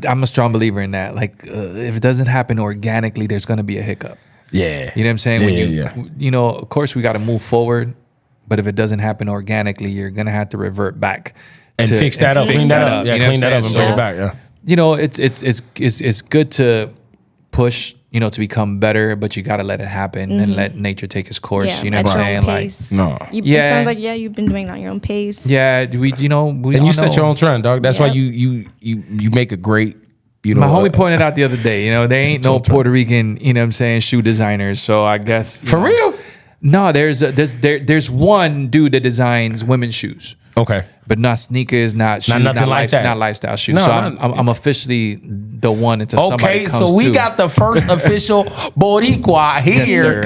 I'm a strong believer in that. Like, if it doesn't happen organically, there's going to be a hiccup. Yeah. You know what I'm saying? Of course, we got to move forward, but if it doesn't happen organically, you're going to have to revert back and fix that up. Clean that up. Yeah, clean that up and bring it back. Yeah. It's good to push, to become better, but you got to let it happen and let nature take its course. Yeah, you know what I'm saying? Pace. Like, it sounds like you've been doing it on your own pace. Yeah, and you set your own trend, dog. That's why you make a great. My homie pointed out the other day, there ain't no Puerto Rican, shoe designers. So I guess for real. No, there's one dude that designs women's shoes. Okay. But not sneakers, not lifestyle shoes. No, so I'm officially the one until somebody comes to. Okay, so we got the first official Boricua here.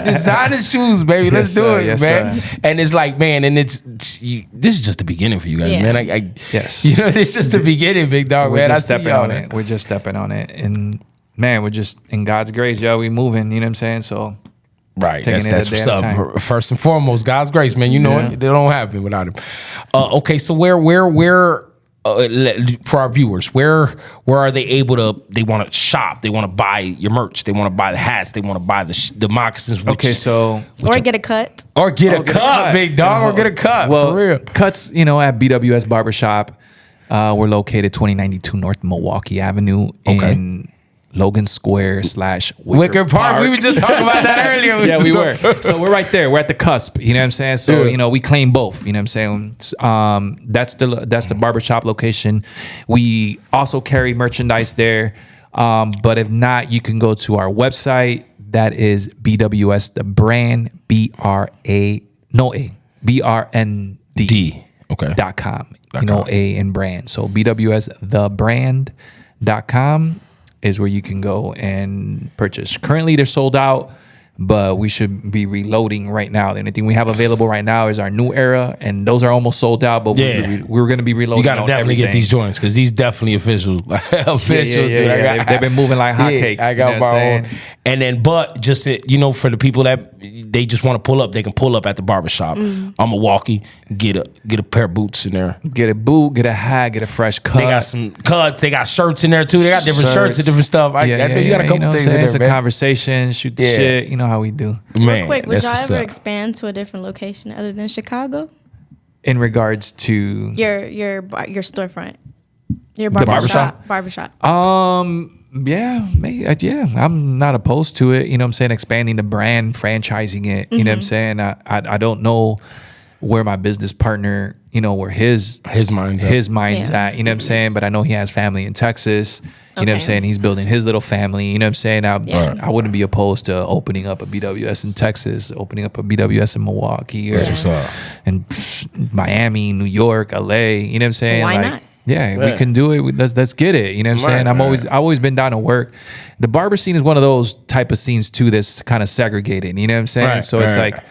Designing shoes, baby. Let's do it, man. Sir. And it's like, man, and this is just the beginning for you guys, man. Yes. It's just the beginning, big dog, man. We're just stepping on it. We're just stepping on it. And man, we're just in God's grace, yo. We moving, you know what I'm saying? So right, that's what's up. First and foremost, God's grace, man. It don't happen without him. Okay, so where for our viewers, where are they able to? They want to shop. They want to buy your merch. They want to buy the hats. They want to buy the moccasins. Or get a cut. Or get a cut, big dog. Or get a cut. Well, for real. Cuts, at BWS Barbershop. We're located 2092 North Milwaukee Avenue in Logan Square / Wicker Park. We were just talking about that earlier. Yeah, we were. So we're right there. We're at the cusp. You know what I'm saying? So, you know, we claim both. You know what I'm saying? That's the barbershop location. We also carry merchandise there. But if not, you can go to our website. That is BWS the brand, BRND. Okay. .com. You know, A in brand. So BWSthebrand.com is where you can go and purchase. Currently, they're sold out, but we should be reloading right now. The only thing we have available right now is our new era, and those are almost sold out, but we're going to be reloading. You got to definitely get these joints because these definitely official. Official, dude. They've been moving like hotcakes. I got my own. And then, but just, you know, for the people that they just want to pull up, they can pull up at the barbershop. I'm Milwaukee, get a pair of boots in there. Get a boot, get a hat, get a fresh cut. They got some cuts. They got shirts in there too. They got different shirts and different stuff. I know you got a couple things in there, it's a conversation, shoot the shit. You know how we do. Man, real quick, would y'all ever expand to a different location other than Chicago? In regards to your storefront, your barbershop. Yeah, I'm not opposed to it. You know what I'm saying? Expanding the brand, franchising it. You know what I'm saying? I don't know where my business partner, you know, where his mind's at. You know what I'm saying? But I know he has family in Texas. You know what I'm saying? He's building his little family. You know what I'm saying? I wouldn't be opposed to opening up a BWS in Texas, opening up a BWS in Milwaukee, or in Miami, New York, LA. You know what I'm saying? Why not? Yeah, we can do it. Let's get it. You know what I'm saying? I've always been down to work. The barber scene is one of those type of scenes too that's kind of segregated. You know what I'm saying? So it's like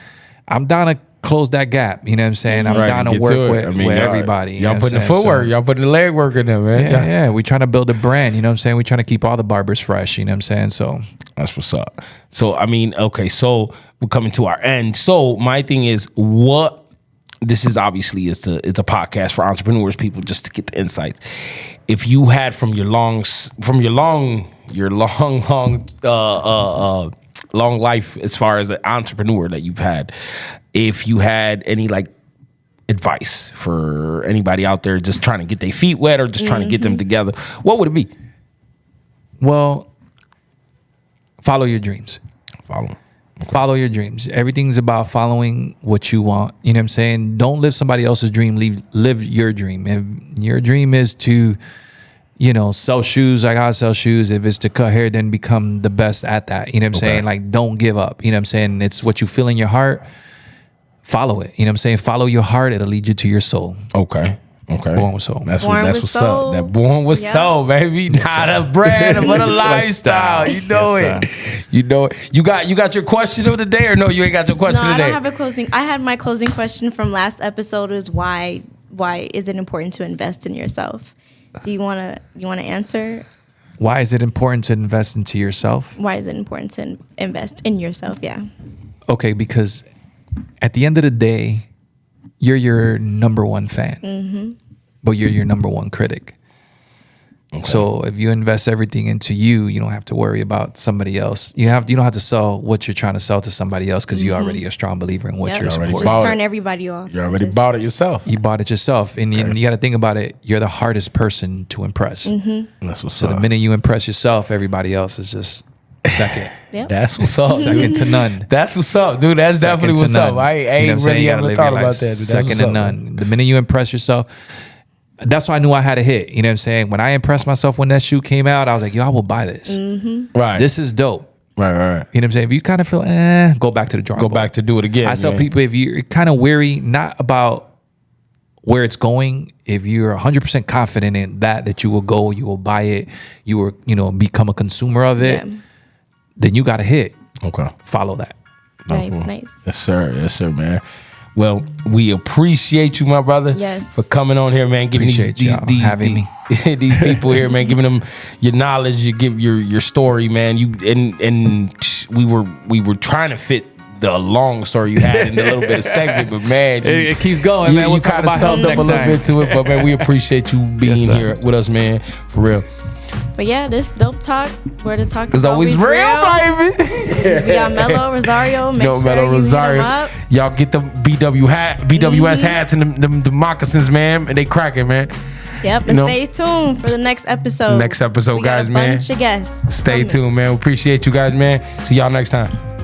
I'm down to close that gap. You know what I'm saying? I'm down to work with everybody. Y'all putting the footwork, y'all putting the leg work in there, man. Yeah. We trying to build a brand. You know what I'm saying? We trying to keep all the barbers fresh. You know what I'm saying? So that's what's up. So I mean, okay, so we're coming to our end. So my thing is, this is obviously it's a podcast for entrepreneurs, people just to get the insights. If you had from your long life as far as an entrepreneur that you've had, if you had any like advice for anybody out there just trying to get their feet wet or just trying to get them together, what would it be? Well, follow your dreams. Follow your dreams. Everything's about following what you want. You know what I'm saying? Don't live somebody else's dream. Live your dream. If your dream is to, you know, sell shoes, I gotta sell shoes. If it's to cut hair, then become the best at that. You know what I'm saying? Like, don't give up. You know what I'm saying? It's what you feel in your heart. Follow it. You know what I'm saying? Follow your heart. It'll lead you to your soul. Okay. Born with soul. That's what's up. That born with soul, baby. Not a brand, but a lifestyle. You know it. You know it. You got your question of the day, or no? You ain't got your question of the day. I don't have a closing. I had my closing question from last episode. Is why is it important to invest in yourself? Do you wanna answer? Why is it important to invest into yourself? Why is it important to invest in yourself? Yeah. Okay, because at the end of the day, you're your number one fan, but you're your number one critic. Okay. So if you invest everything into you don't have to worry about somebody else. You don't have to sell what you're trying to sell to somebody else because you're already a strong believer in what you're supporting. Just turn everybody off. You already bought it yourself. You bought it yourself, and you got to think about it. You're the hardest person to impress. That's what's up. So the minute you impress yourself, everybody else is just second. That's what's up. Second to none. That's what's up, dude. That's definitely what's up. I ain't really ever thought about that. Second to none. The minute you impress yourself, that's why I knew I had a hit. You know what I'm saying? When I impressed myself when that shoe came out, I was like, yo, I will buy this. Right. This is dope. Right. You know what I'm saying? If you kind of feel, go back to the drawing board. Go back to do it again. I tell people, if you're kind of weary, not about where it's going, if you're 100% confident in that you will go, you will buy it, you will, become a consumer of it, then you got a hit. Okay. Follow that. Nice. Yes, sir, man. Well, we appreciate you, my brother. Yes. For coming on here, man. Giving these people here, man. Giving them your knowledge, you give your story, man. We were trying to fit the long story you had in a little bit of segment, but man, it keeps going, man. We'll talk about summed up a little bit to it, but man, we appreciate you being here with us, man. For real. But yeah, this dope talk, where the talk is always real, baby. We got Melo, Rosario. Make sure Melo, you Rosario. hit him up. Y'all get the BWS hats and the moccasins, man, and they cracking, man. Yep. And stay tuned for the next episode. Next episode, we guys, got a man. bunch of guests. Stay tuned, man. We appreciate you guys, man. See y'all next time.